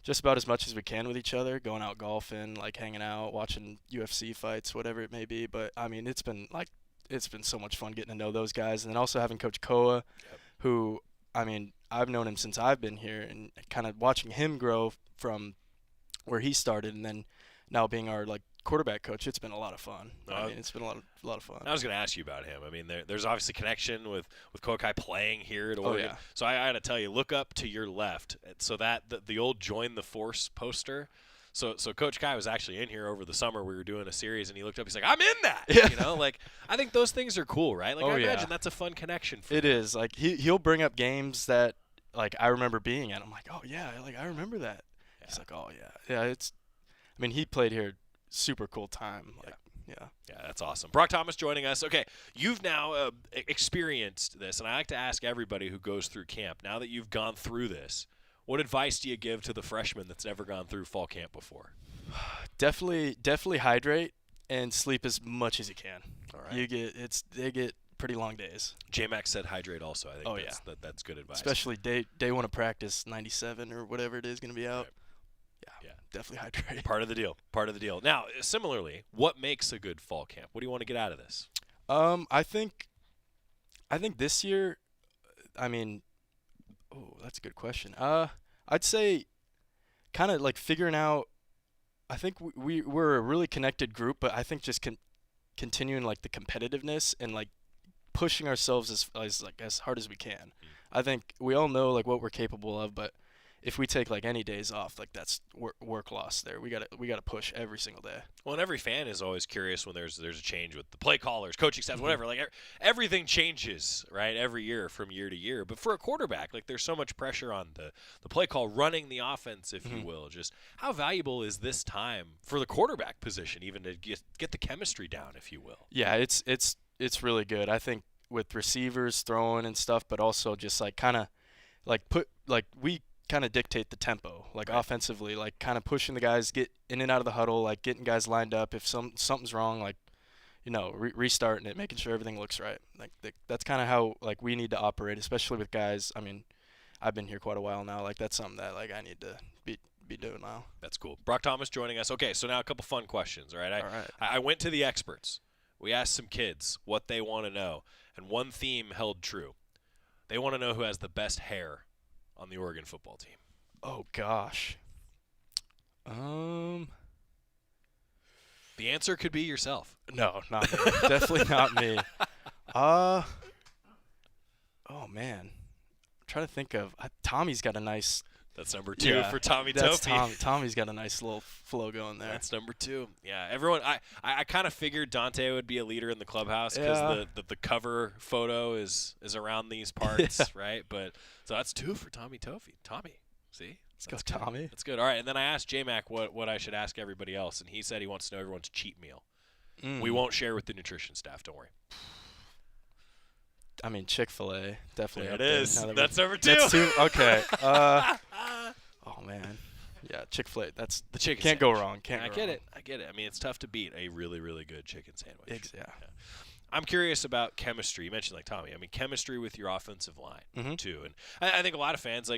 just about as much as we can with each other, going out golfing, like hanging out, watching UFC fights, whatever it may be. But, I mean, it's been so much fun getting to know those guys. And then also having Coach Koa, who, I mean, I've known him since I've been here, and kind of watching him grow from where he started and then now being our like quarterback coach, it's been a lot of fun. I mean, it's been a lot of fun. I was going to ask you about him. I mean, there's obviously connection with Kokai playing here at Oregon. Yeah. So I got to tell you, look up to your left. So that the old Join the Force poster. So Coach Kai was actually in here over the summer. We were doing a series, and he looked up. He's like, "I'm in that." You know, like I think those things are cool, right? Like I imagine that's a fun connection. For it is. Like he'll bring up games that like I remember being at. I'm like, "Oh yeah, like I remember that." Yeah. He's like, "Oh yeah, it's." I mean, he played here. Super cool time. Like, yeah, that's awesome. Brock Thomas joining us. Okay, you've now experienced this, and I like to ask everybody who goes through camp. Now that you've gone through this, what advice do you give to the freshman that's never gone through fall camp before? Definitely hydrate and sleep as much as you can. All right. They get pretty long days. J-Max said hydrate also. I think that's good advice. Especially day one of practice, 97 or whatever it is going to be out. Right. Yeah, definitely hydrate. Part of the deal. Now, similarly, what makes a good fall camp? What do you want to get out of this? I think this year, I mean, that's a good question. I'd say kind of like figuring out. I think we're a really connected group, but I think just continuing like the competitiveness and like pushing ourselves as hard as we can. I think we all know like what we're capable of, but if we take like any days off, like that's work lost there. We gotta push every single day. Well, and every fan is always curious when there's a change with the play callers, coaching staff, whatever. Like everything changes, right, every year from year to year. But for a quarterback, like there's so much pressure on the play call, running the offense, if you will. Just how valuable is this time for the quarterback position, even to get the chemistry down, if you will? Yeah, it's really good. I think with receivers throwing and stuff, but also just like kind of like we kind of dictate the tempo, like offensively, like kind of pushing the guys, get in and out of the huddle, like getting guys lined up. If something's wrong, like, you know, restarting it, making sure everything looks right. Like that's kind of how like we need to operate, especially with guys. I mean, I've been here quite a while now. Like that's something that like I need to be doing now. That's cool. Brock Thomas joining us. Okay, so now a couple fun questions. All right. I went to the experts. We asked some kids what they want to know, and one theme held true. They want to know who has the best hair on the Oregon football team. Oh gosh. The answer could be yourself. No, not me. Definitely not me. Oh man. I'm trying to think of Tommy's got a nice. That's number 2 for Tommy Tofi. Tommy's got a nice little flow going there. That's number 2. Yeah, everyone. I kind of figured Dante would be a leader in the clubhouse because the cover photo is around these parts, right? But so that's 2 for Tommy Tofi. Tommy, see? Let's go, Tommy. That's good. All right, and then I asked J-Mac what I should ask everybody else, and he said he wants to know everyone's cheat meal. We won't share with the nutrition staff. Don't worry. I mean, Chick-fil-A, definitely. There it is. That's number 2. That's 2. Okay. Oh man. Yeah, Chick-fil-A. That's the chicken. Can't sandwich. Go wrong. I get it. I mean, it's tough to beat a really, really good chicken sandwich. Yeah. I'm curious about chemistry. You mentioned like Tommy. I mean, chemistry with your offensive line too. And I think a lot of fans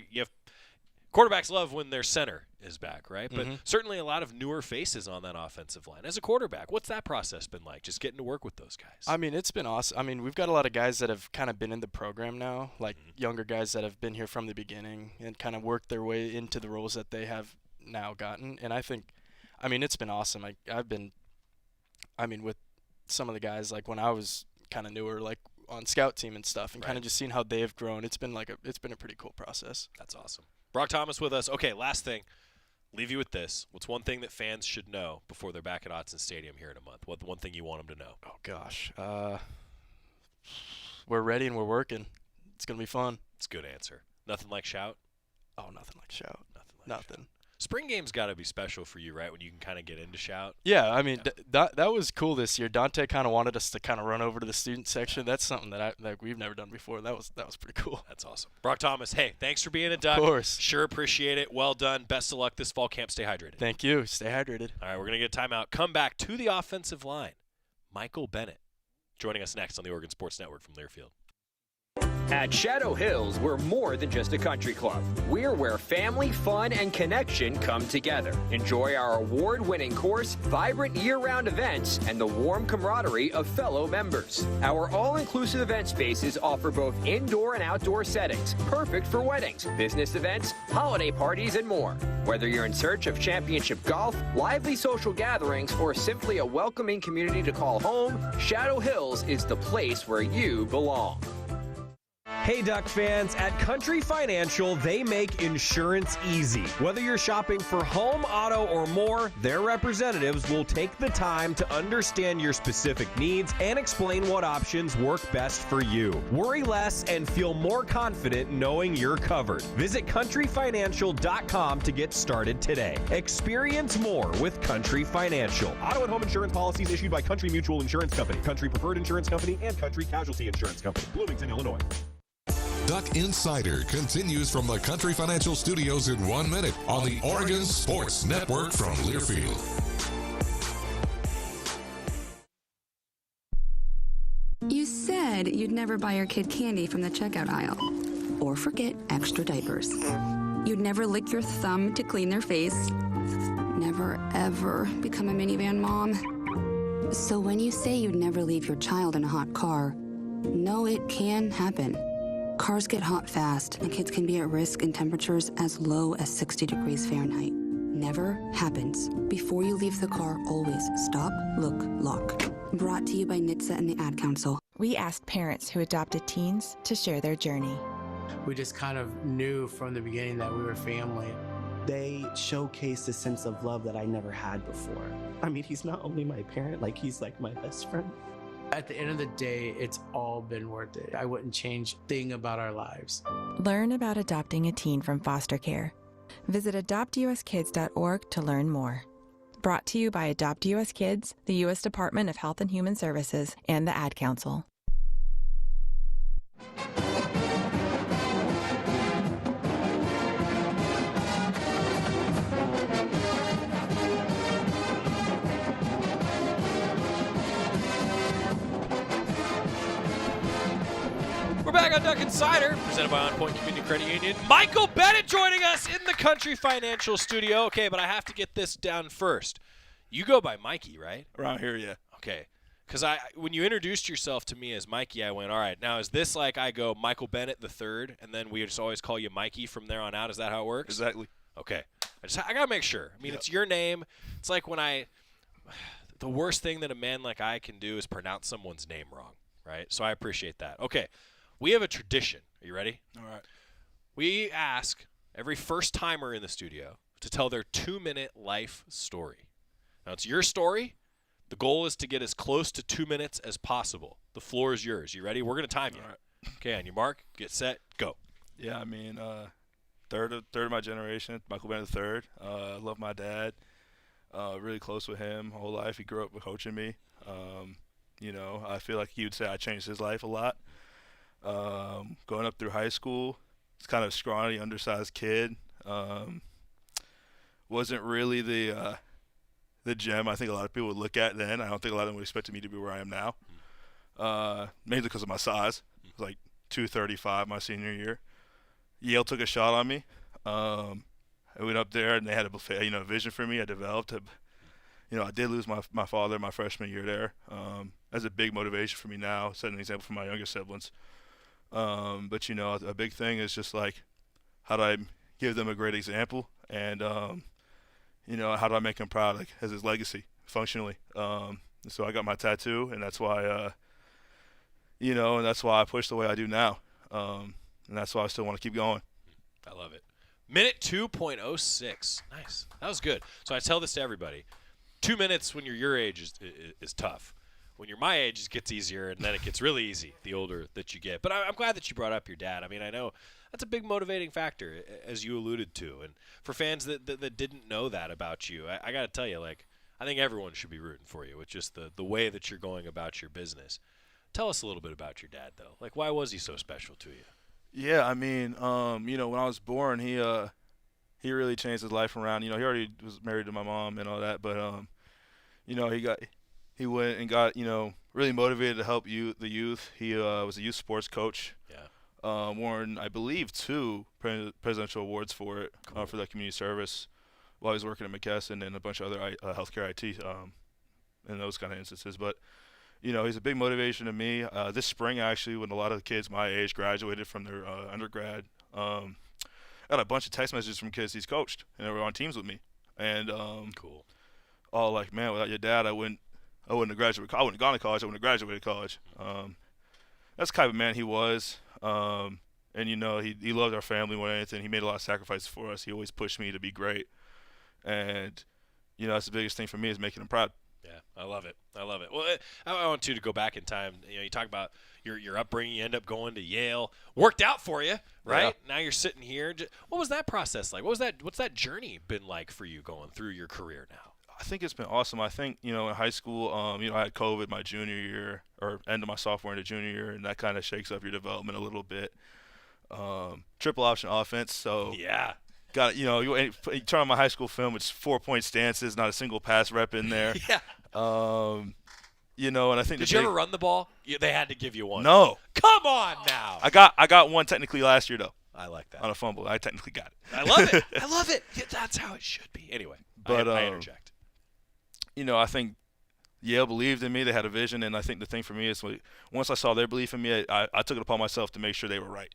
quarterbacks love when their center is back, right? But certainly a lot of newer faces on that offensive line. As a quarterback, what's that process been like, just getting to work with those guys? I mean, it's been awesome. I mean, we've got a lot of guys that have kind of been in the program now, like younger guys that have been here from the beginning and kind of worked their way into the roles that they have now gotten. And I think, I mean, it's been awesome. With some of the guys, like when I was kind of newer, like on scout team and stuff, and kind of just seeing how they have grown, it's been a pretty cool process. That's awesome. Brock Thomas with us. Okay, last thing. Leave you with this. What's one thing that fans should know before they're back at Autzen Stadium here in a month? What one thing you want them to know? Oh, gosh. We're ready and we're working. It's going to be fun. It's a good answer. Nothing like shout? Oh, nothing like shout. Nothing. Spring game's got to be special for you, right, when you can kind of get into shout? Yeah, I mean, that was cool this year. Dante kind of wanted us to kind of run over to the student section. That's something that we've never done before. That was pretty cool. That's awesome. Brock Thomas, hey, thanks for being a Duck. Of course. Sure appreciate it. Well done. Best of luck this fall camp. Stay hydrated. Thank you. Stay hydrated. All right, we're going to get a timeout. Come back to the offensive line. Michael Bennett joining us next on the Oregon Sports Network from Learfield. At Shadow Hills, we're more than just a country club. We're where family, fun, and connection come together. Enjoy our award-winning course, vibrant year-round events, and the warm camaraderie of fellow members. Our all-inclusive event spaces offer both indoor and outdoor settings, perfect for weddings, business events, holiday parties, and more. Whether you're in search of championship golf, lively social gatherings, or simply a welcoming community to call home, Shadow Hills is the place where you belong. Hey, Duck fans, at Country Financial, they make insurance easy. Whether you're shopping for home, auto, or more, their representatives will take the time to understand your specific needs and explain what options work best for you. Worry less and feel more confident knowing you're covered. Visit countryfinancial.com to get started today. Experience more with Country Financial. Auto and home insurance policies issued by Country Mutual Insurance Company, Country Preferred Insurance Company, and Country Casualty Insurance Company, Bloomington, Illinois. Duck Insider continues from the Country Financial Studios in 1 minute on the Oregon Sports Network from Learfield. You said you'd never buy your kid candy from the checkout aisle or forget extra diapers. You'd never lick your thumb to clean their face. Never, ever become a minivan mom. So when you say you'd never leave your child in a hot car, know it can happen. Cars get hot fast, and kids can be at risk in temperatures as low as 60 degrees Fahrenheit. Never happens. Before you leave the car, always stop, look, lock. Brought to you by NHTSA and the Ad Council. We asked parents who adopted teens to share their journey. We just kind of knew from the beginning that we were family. They showcased a sense of love that I never had before. I mean, he's not only my parent, like he's like my best friend. At the end of the day, it's all been worth it. I wouldn't change a thing about our lives. Learn about adopting a teen from foster care. Visit adoptuskids.org to learn more. Brought to you by Adopt US Kids, the U.S. Department of Health and Human Services, and the Ad Council. We're back on Duck Insider, presented by OnPoint Community Credit Union. Michael Bennett joining us in the Country Financial Studio. Okay, but I have to get this down first. You go by Mikey, right? Around here, yeah. Okay. Because when you introduced yourself to me as Mikey, I went, all right, now is this like I go Michael Bennett III, and then we just always call you Mikey from there on out? Is that how it works? Exactly. Okay. I got to make sure. I mean, It's your name. It's like when the worst thing that a man like I can do is pronounce someone's name wrong, right? So I appreciate that. Okay. We have a tradition. Are you ready? All right. We ask every first-timer in the studio to tell their 2-minute life story. Now, it's your story. The goal is to get as close to 2 minutes as possible. The floor is yours. You ready? We're going to time you. All right. Okay, on your mark, get set, go. Yeah, I mean, third of my generation, Michael Bennett III. I love my dad. Really close with him my whole life. He grew up coaching me. I feel like he would say I changed his life a lot. Going up through high school, it's kind of a scrawny, undersized kid. Wasn't really the gem I think a lot of people would look at then. I don't think a lot of them would expect me to be where I am now. Mainly because of my size. I was like 235 my senior year. Yale took a shot on me. I went up there and they had a vision for me. I developed. I did lose my father my freshman year there. That's a big motivation for me now, setting an example for my younger siblings. But a big thing is just like, how do I give them a great example, and how do I make him proud, like as his legacy functionally. So I got my tattoo, and that's why and that's why I push the way I do now, and that's why I still want to keep going. I love it. Minute 2.06. Nice. That was good. So I tell this to everybody. 2 minutes when you're your age is tough. When you're my age, it gets easier, and then it gets really easy the older that you get. But I'm glad that you brought up your dad. I mean, I know that's a big motivating factor, as you alluded to. And for fans that didn't know that about you, I got to tell you, like, I think everyone should be rooting for you with just the way that you're going about your business. Tell us a little bit about your dad, though. Like, why was he so special to you? Yeah, I mean, when I was born, he really changed his life around. He already was married to my mom and all that, but he went and got really motivated to help the youth. He was a youth sports coach. Yeah. Won, I believe, 2 presidential awards for it. Cool. For that community service while he was working at McKesson and a bunch of other healthcare IT in those kind of instances. But he's a big motivation to me. This spring, actually, when a lot of the kids my age graduated from their undergrad, I got a bunch of text messages from kids he's coached, and they were on teams with me. And cool. All like, man, without your dad, I wouldn't have graduated. I wouldn't have gone to college. I wouldn't have graduated college. That's the kind of man he was. And, he loved our family more than anything. He made a lot of sacrifices for us. He always pushed me to be great. And, that's the biggest thing for me is making him proud. Yeah, I love it. Well, I want you to go back in time. You talk about your upbringing. You end up going to Yale. Worked out for you, right? Yeah. Now you're sitting here. What was that process like? What's that journey been like for you going through your career now? I think it's been awesome. I think, in high school, I had COVID my junior year or end of my sophomore into junior year, and that kind of shakes up your development a little bit. Triple option offense. So yeah. Got you turn on my high school film. It's 4-point stances, not a single pass rep in there. Yeah. And I think. Did you ever run the ball? They had to give you one. No. Come on now. I got one technically last year though. I like that. On a fumble, I technically got it. I love it. I love it. Yeah, that's how it should be. Anyway, but I interject. I think Yale believed in me. They had a vision, and I think the thing for me is once I saw their belief in me, I took it upon myself to make sure they were right.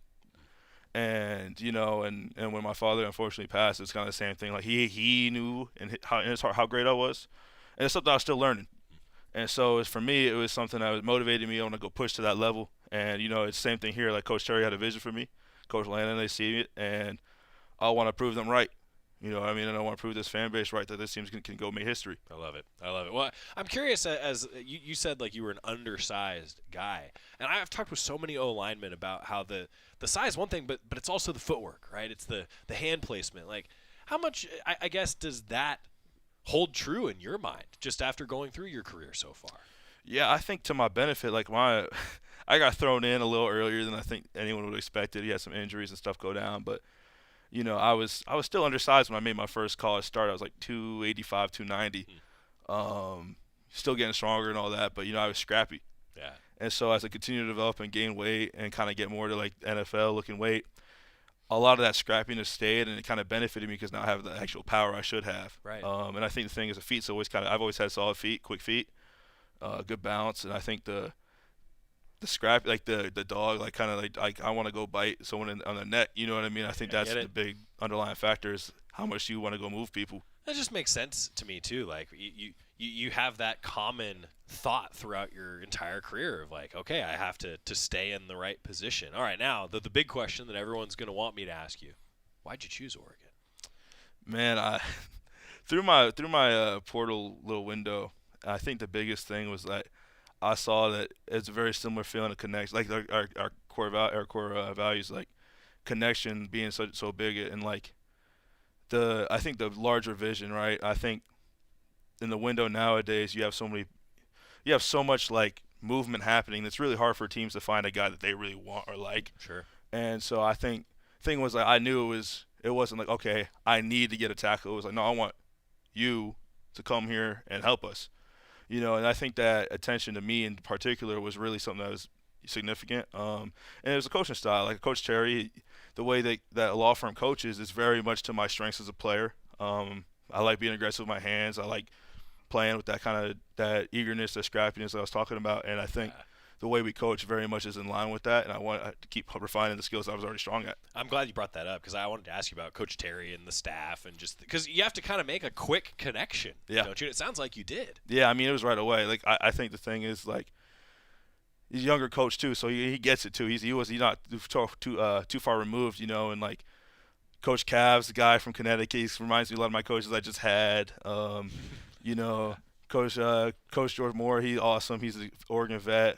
And and when my father unfortunately passed, it's kind of the same thing. Like he knew in his heart how great I was, and it's something I was still learning. And so for me, it was something that was motivating me. I want to go push to that level. And it's the same thing here. Like Coach Terry had a vision for me, Coach Lanning, they see it, and I want to prove them right. And I want to prove this fan base right that this team can go make history. I love it. Well, I'm curious, as you said, like you were an undersized guy. And I've talked with so many O-linemen about how the size is one thing, but it's also the footwork, right? It's the hand placement. Like how much, I guess, does that hold true in your mind just after going through your career so far? Yeah, I think to my benefit, like I got thrown in a little earlier than I think anyone would have expected. He had some injuries and stuff go down, but I was still undersized when I made my first college start. I was like 285, 290. Still getting stronger and all that, but I was scrappy. Yeah. And so as I continued to develop and gain weight and kind of get more to like NFL looking weight, a lot of that scrappiness stayed, and it kind of benefited me because now I have the actual power I should have. Right. And I think the thing is, the feet's always I've always had solid feet, quick feet, good balance, and I think the scrap, like the dog, like kind of like I want to go bite someone on the neck. You know what I mean? I think that's the big underlying factor is how much you want to go move people. That just makes sense to me too. Like you have that common thought throughout your entire career of like, okay, I have to stay in the right position. All right, now the big question that everyone's going to want me to ask you: why'd you choose Oregon? Man, through my portal little window, I think the biggest thing was that I saw that it's a very similar feeling of connection, like our core values, like connection being so big, and like I think the larger vision, right? I think in the window nowadays you have so much like movement happening. It's really hard for teams to find a guy that they really want or like. Sure. And so I think thing was like I knew it wasn't like, okay, I need to get a tackle. It was like, no, I want you to come here and help us. And I think that attention to me in particular was really something that was significant. And it was a coaching style. Like Coach Terry, the way that a law firm coaches is very much to my strengths as a player. I like being aggressive with my hands. I like playing with that eagerness, that scrappiness that I was talking about. And I think the way we coach very much is in line with that. And I want to keep refining the skills I was already strong at. I'm glad you brought that up because I wanted to ask you about Coach Terry and the staff, and just because you have to kind of make a quick connection, don't you? It sounds like you did. Yeah, I mean, it was right away. Like I think the thing is, like, he's a younger coach too, so he gets it too. He's not too far removed, and like Coach Cavs, the guy from Connecticut, he reminds me a lot of my coaches I just had. Coach George Moore, he's awesome. He's an Oregon vet.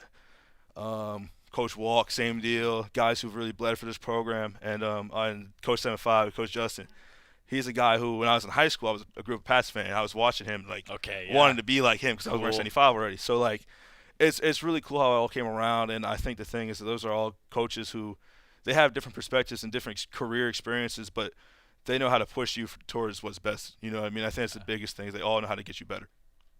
Coach Walk, same deal. Guys who've really bled for this program. And Coach 7-5, Coach Justin, he's a guy who, when I was in high school, I was a group of Pats fan. I was watching him, wanting to be like him because I was wearing 75 already. So, like, it's really cool how it all came around. And I think the thing is that those are all coaches who, they have different perspectives and different career experiences, but they know how to push you towards what's best. You know what I mean? I think that's the biggest thing is they all know how to get you better.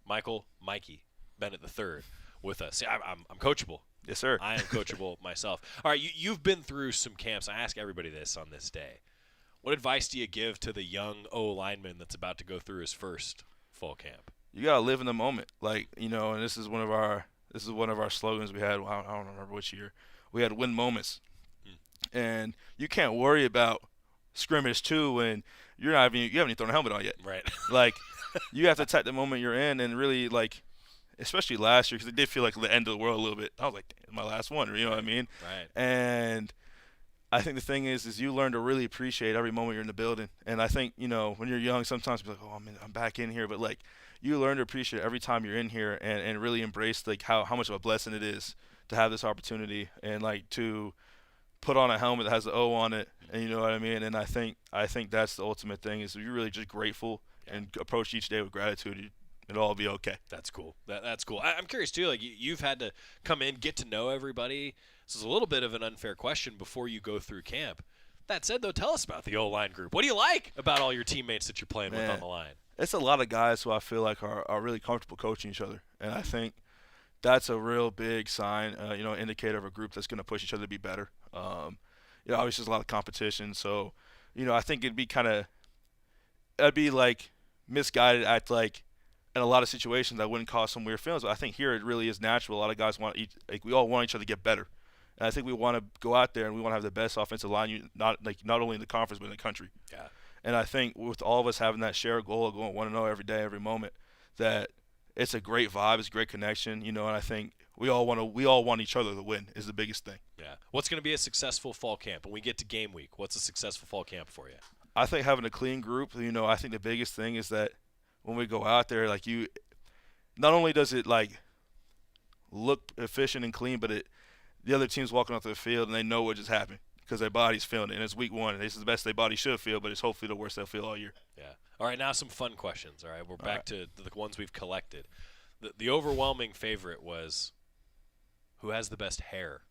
Mikey Bennett III with us. See, I'm coachable. Yes, sir. I am coachable myself. All right, you've been through some camps. I ask everybody this on this day. What advice do you give to the young O-lineman that's about to go through his first fall camp? You gotta live in the moment, and this is one of our slogans we had. I don't remember which year. We had win moments, and you can't worry about scrimmage too when you haven't even thrown a helmet on yet. Right. Like, you have to take the moment you're in and really, like, especially last year, because it did feel like the end of the world a little bit. I was like, my last one, you know what I mean? Right. And I think the thing is you learn to really appreciate every moment you're in the building. And I think, you know, when you're young, sometimes you're like, oh, I'm back in here. But, like, you learn to appreciate every time you're in here and really embrace, like, how much of a blessing it is to have this opportunity and, like, to put on a helmet that has the O on it. And you know what I mean? And I think that's the ultimate thing is you're really just grateful and approach each day with gratitude. It'll all be okay. That's cool. That's cool. I'm curious, too. Like, you've had to come in, get to know everybody. This is a little bit of an unfair question before you go through camp. That said, though, tell us about the O-line group. What do you like about all your teammates that you're playing with on the line? It's a lot of guys who I feel like are really comfortable coaching each other. And I think that's a real big sign, indicator of a group that's going to push each other to be better. Obviously there's a lot of competition. So, I think it'd be like misguided at like in a lot of situations that wouldn't cause some weird feelings. But I think here it really is natural. A lot of guys we all want each other to get better. And I think we want to go out there and we want to have the best offensive line, not only in the conference but in the country. Yeah. And I think with all of us having that shared goal of going 1-0 every day, every moment, that it's a great vibe, it's a great connection, and I think we all want each other to win is the biggest thing. Yeah. What's going to be a successful fall camp? When we get to game week, what's a successful fall camp for you? I think having a clean group, I think the biggest thing is that when we go out there, like not only does it like look efficient and clean, but the other team's walking off the field and they know what just happened because their body's feeling it. And it's week 1. And this is the best their body should feel, but it's hopefully the worst they'll feel all year. Yeah. All right, now some fun questions. All right, we're back to the ones we've collected. The overwhelming favorite was who has the best hair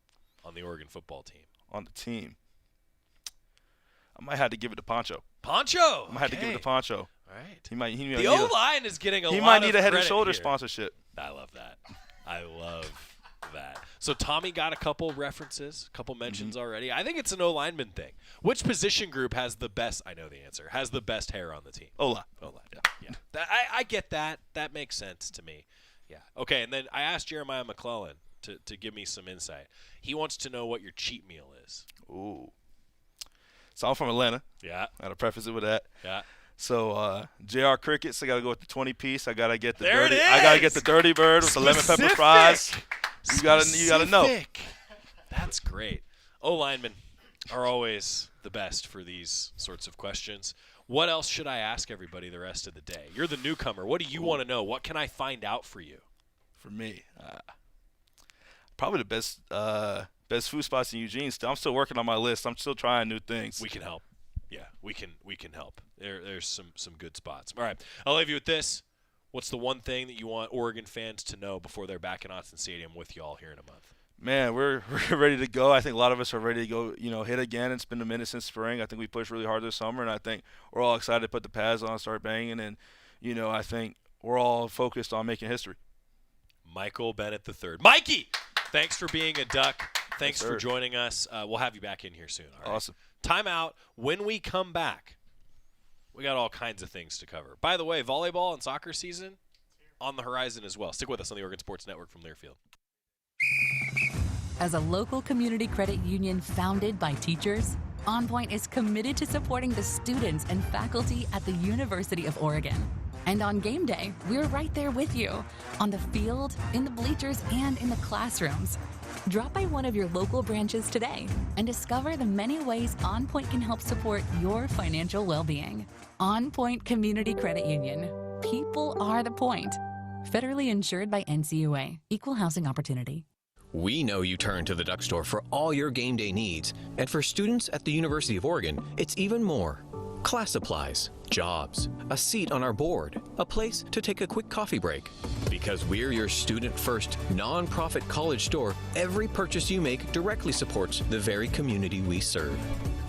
on the Oregon football team? On the team. I might have to give it to Poncho. Poncho? I might have to give it to Poncho. All right. The O-line is getting a lot of He might need a Head and credit Shoulders here. sponsorship. I love that. I love that. So Tommy got a couple references, a couple mentions already. I think it's an O-lineman thing. Which position group has the best, I know the answer, has the best hair on the team? O-line. O-line, yeah. I get that. That makes sense to me. Yeah. Okay, and then I asked Jeremiah McClellan to give me some insight. He wants to know what your cheat meal is. Ooh. So I'm from Atlanta. Yeah. I got to preface it with that. Yeah. So JR Crickets, I got to go with the 20-piece. I got to get the there dirty. It is. I got to get the dirty bird with the lemon pepper fries. You got to know. That's great. O-linemen are always the best for these sorts of questions. What else should I ask everybody the rest of the day? You're the newcomer. What do you want to know? What can I find out for you? For me, probably the best food spots in Eugene. I'm still working on my list. I'm still trying new things. We can help. Yeah, we can help. There's some good spots. All right, I'll leave you with this. What's the one thing that you want Oregon fans to know before they're back in Autzen Stadium with y'all here in a month? Man, we're ready to go. I think a lot of us are ready to go, hit again. It's been a minute since spring. I think we pushed really hard this summer, and I think we're all excited to put the pads on and start banging. And, I think we're all focused on making history. Michael Bennett III. Mikey, thanks for being a Duck. Thanks Yes, for joining us. We'll have you back in here soon. All right? Awesome. Timeout. When we come back, we got all kinds of things to cover. By the way, volleyball and soccer season on the horizon as well. Stick with us on the Oregon Sports Network from Learfield. As a local community credit union founded by teachers, OnPoint is committed to supporting the students and faculty at the University of Oregon. And on game day, we're right there with you, on the field, in the bleachers, and in the classrooms. Drop by one of your local branches today and discover the many ways OnPoint can help support your financial well-being. OnPoint Community Credit Union. People are the point. Federally insured by NCUA. Equal housing opportunity. We know you turn to the Duck Store for all your game day needs, and for students at the University of Oregon, it's even more. Class supplies, jobs, a seat on our board, a place to take a quick coffee break. Because we're your student-first, non-profit college store, every purchase you make directly supports the very community we serve.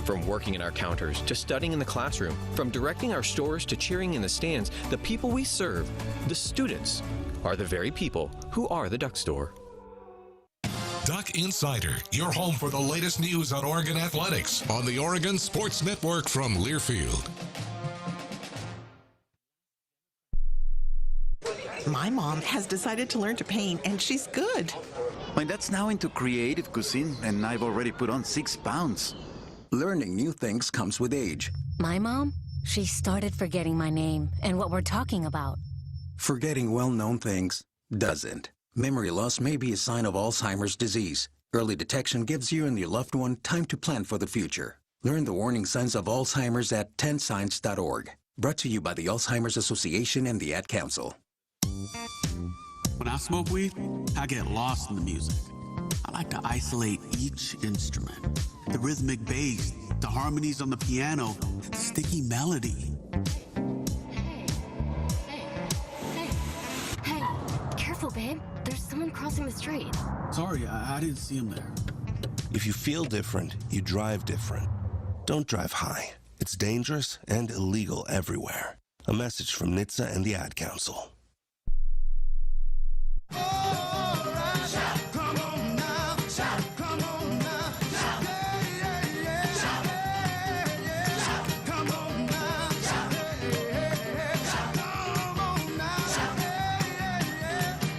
From working in our counters to studying in the classroom, from directing our stores to cheering in the stands, the people we serve, the students, are the very people who are the Duck Store. Duck Insider, your home for the latest news on Oregon athletics on the Oregon Sports Network from Learfield. My mom has decided to learn to paint, and she's good. My dad's now into creative cuisine, and I've already put on 6 pounds. Learning new things comes with age. My mom? She started forgetting my name and what we're talking about. Forgetting well-known things doesn't. Memory loss may be a sign of Alzheimer's disease. Early detection gives you and your loved one time to plan for the future. Learn the warning signs of Alzheimer's at 10signs.org. Brought to you by the Alzheimer's Association and the Ad Council. When I smoke weed, I get lost in the music. I like to isolate each instrument. The rhythmic bass, the harmonies on the piano, the sticky melody. Hey, careful, babe. There's someone crossing the street. Sorry, I didn't see him there. If you feel different, you drive different. Don't drive high. It's dangerous and illegal everywhere. A message from NHTSA and the Ad Council.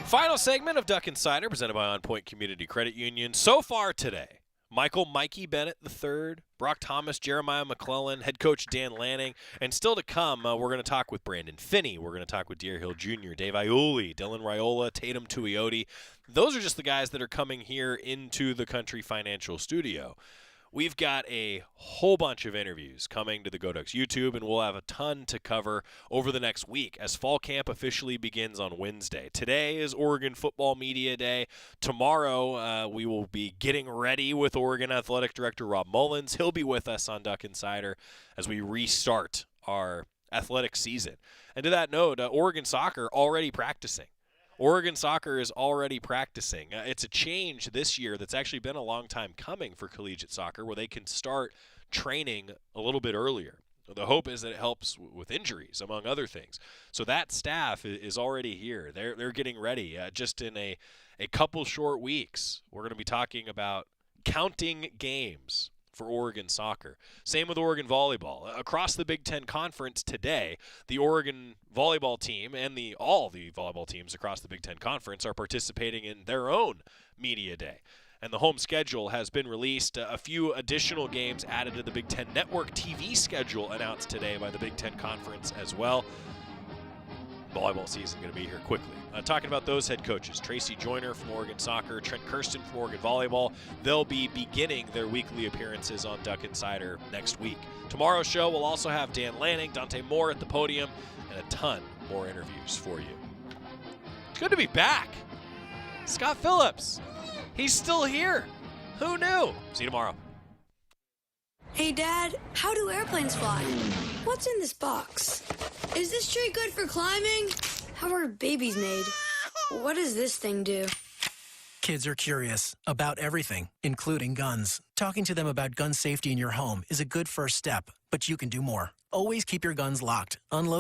Final segment of Duck Insider presented by OnPoint Community Credit Union. So far today, Mikey Bennett III, Brock Thomas, Jeremiah McClellan, head coach Dan Lanning, and still to come, we're going to talk with Brandon Finney. We're going to talk with Deer Hill Jr., Dave Iuli, Dylan Raiola, Tatum Tuioti. Those are just the guys that are coming here into the Country Financial Studio. We've got a whole bunch of interviews coming to the Go Ducks YouTube, and we'll have a ton to cover over the next week as fall camp officially begins on Wednesday. Today is Oregon Football Media Day. Tomorrow, we will be getting ready with Oregon Athletic Director Rob Mullins. He'll be with us on Duck Insider as we restart our athletic season. And to that note, Oregon soccer already practicing. Oregon soccer is already practicing. It's a change this year that's actually been a long time coming for collegiate soccer, where they can start training a little bit earlier. The hope is that it helps with injuries, among other things. So that staff is already here. They're getting ready. Just in a couple short weeks, we're going to be talking about counting games for Oregon soccer. Same with Oregon volleyball. Across the Big Ten Conference today, the Oregon volleyball team and all the volleyball teams across the Big Ten Conference are participating in their own media day. And the home schedule has been released. A few additional games added to the Big Ten Network TV schedule announced today by the Big Ten Conference as well. Volleyball season going to be here quickly. Talking about those head coaches, Tracy Joyner from Oregon Soccer, Trent Kirsten from Oregon Volleyball. They'll be beginning their weekly appearances on Duck Insider next week. Tomorrow's show will also have Dan Lanning, Dante Moore at the podium, and a ton more interviews for you. It's good to be back. Scott Phillips, he's still here. Who knew? See you tomorrow. Hey, Dad, how do airplanes fly? What's in this box? Is this tree good for climbing? How are babies made? What does this thing do? Kids are curious about everything, including guns. Talking to them about gun safety in your home is a good first step, but you can do more. Always keep your guns locked, unloaded.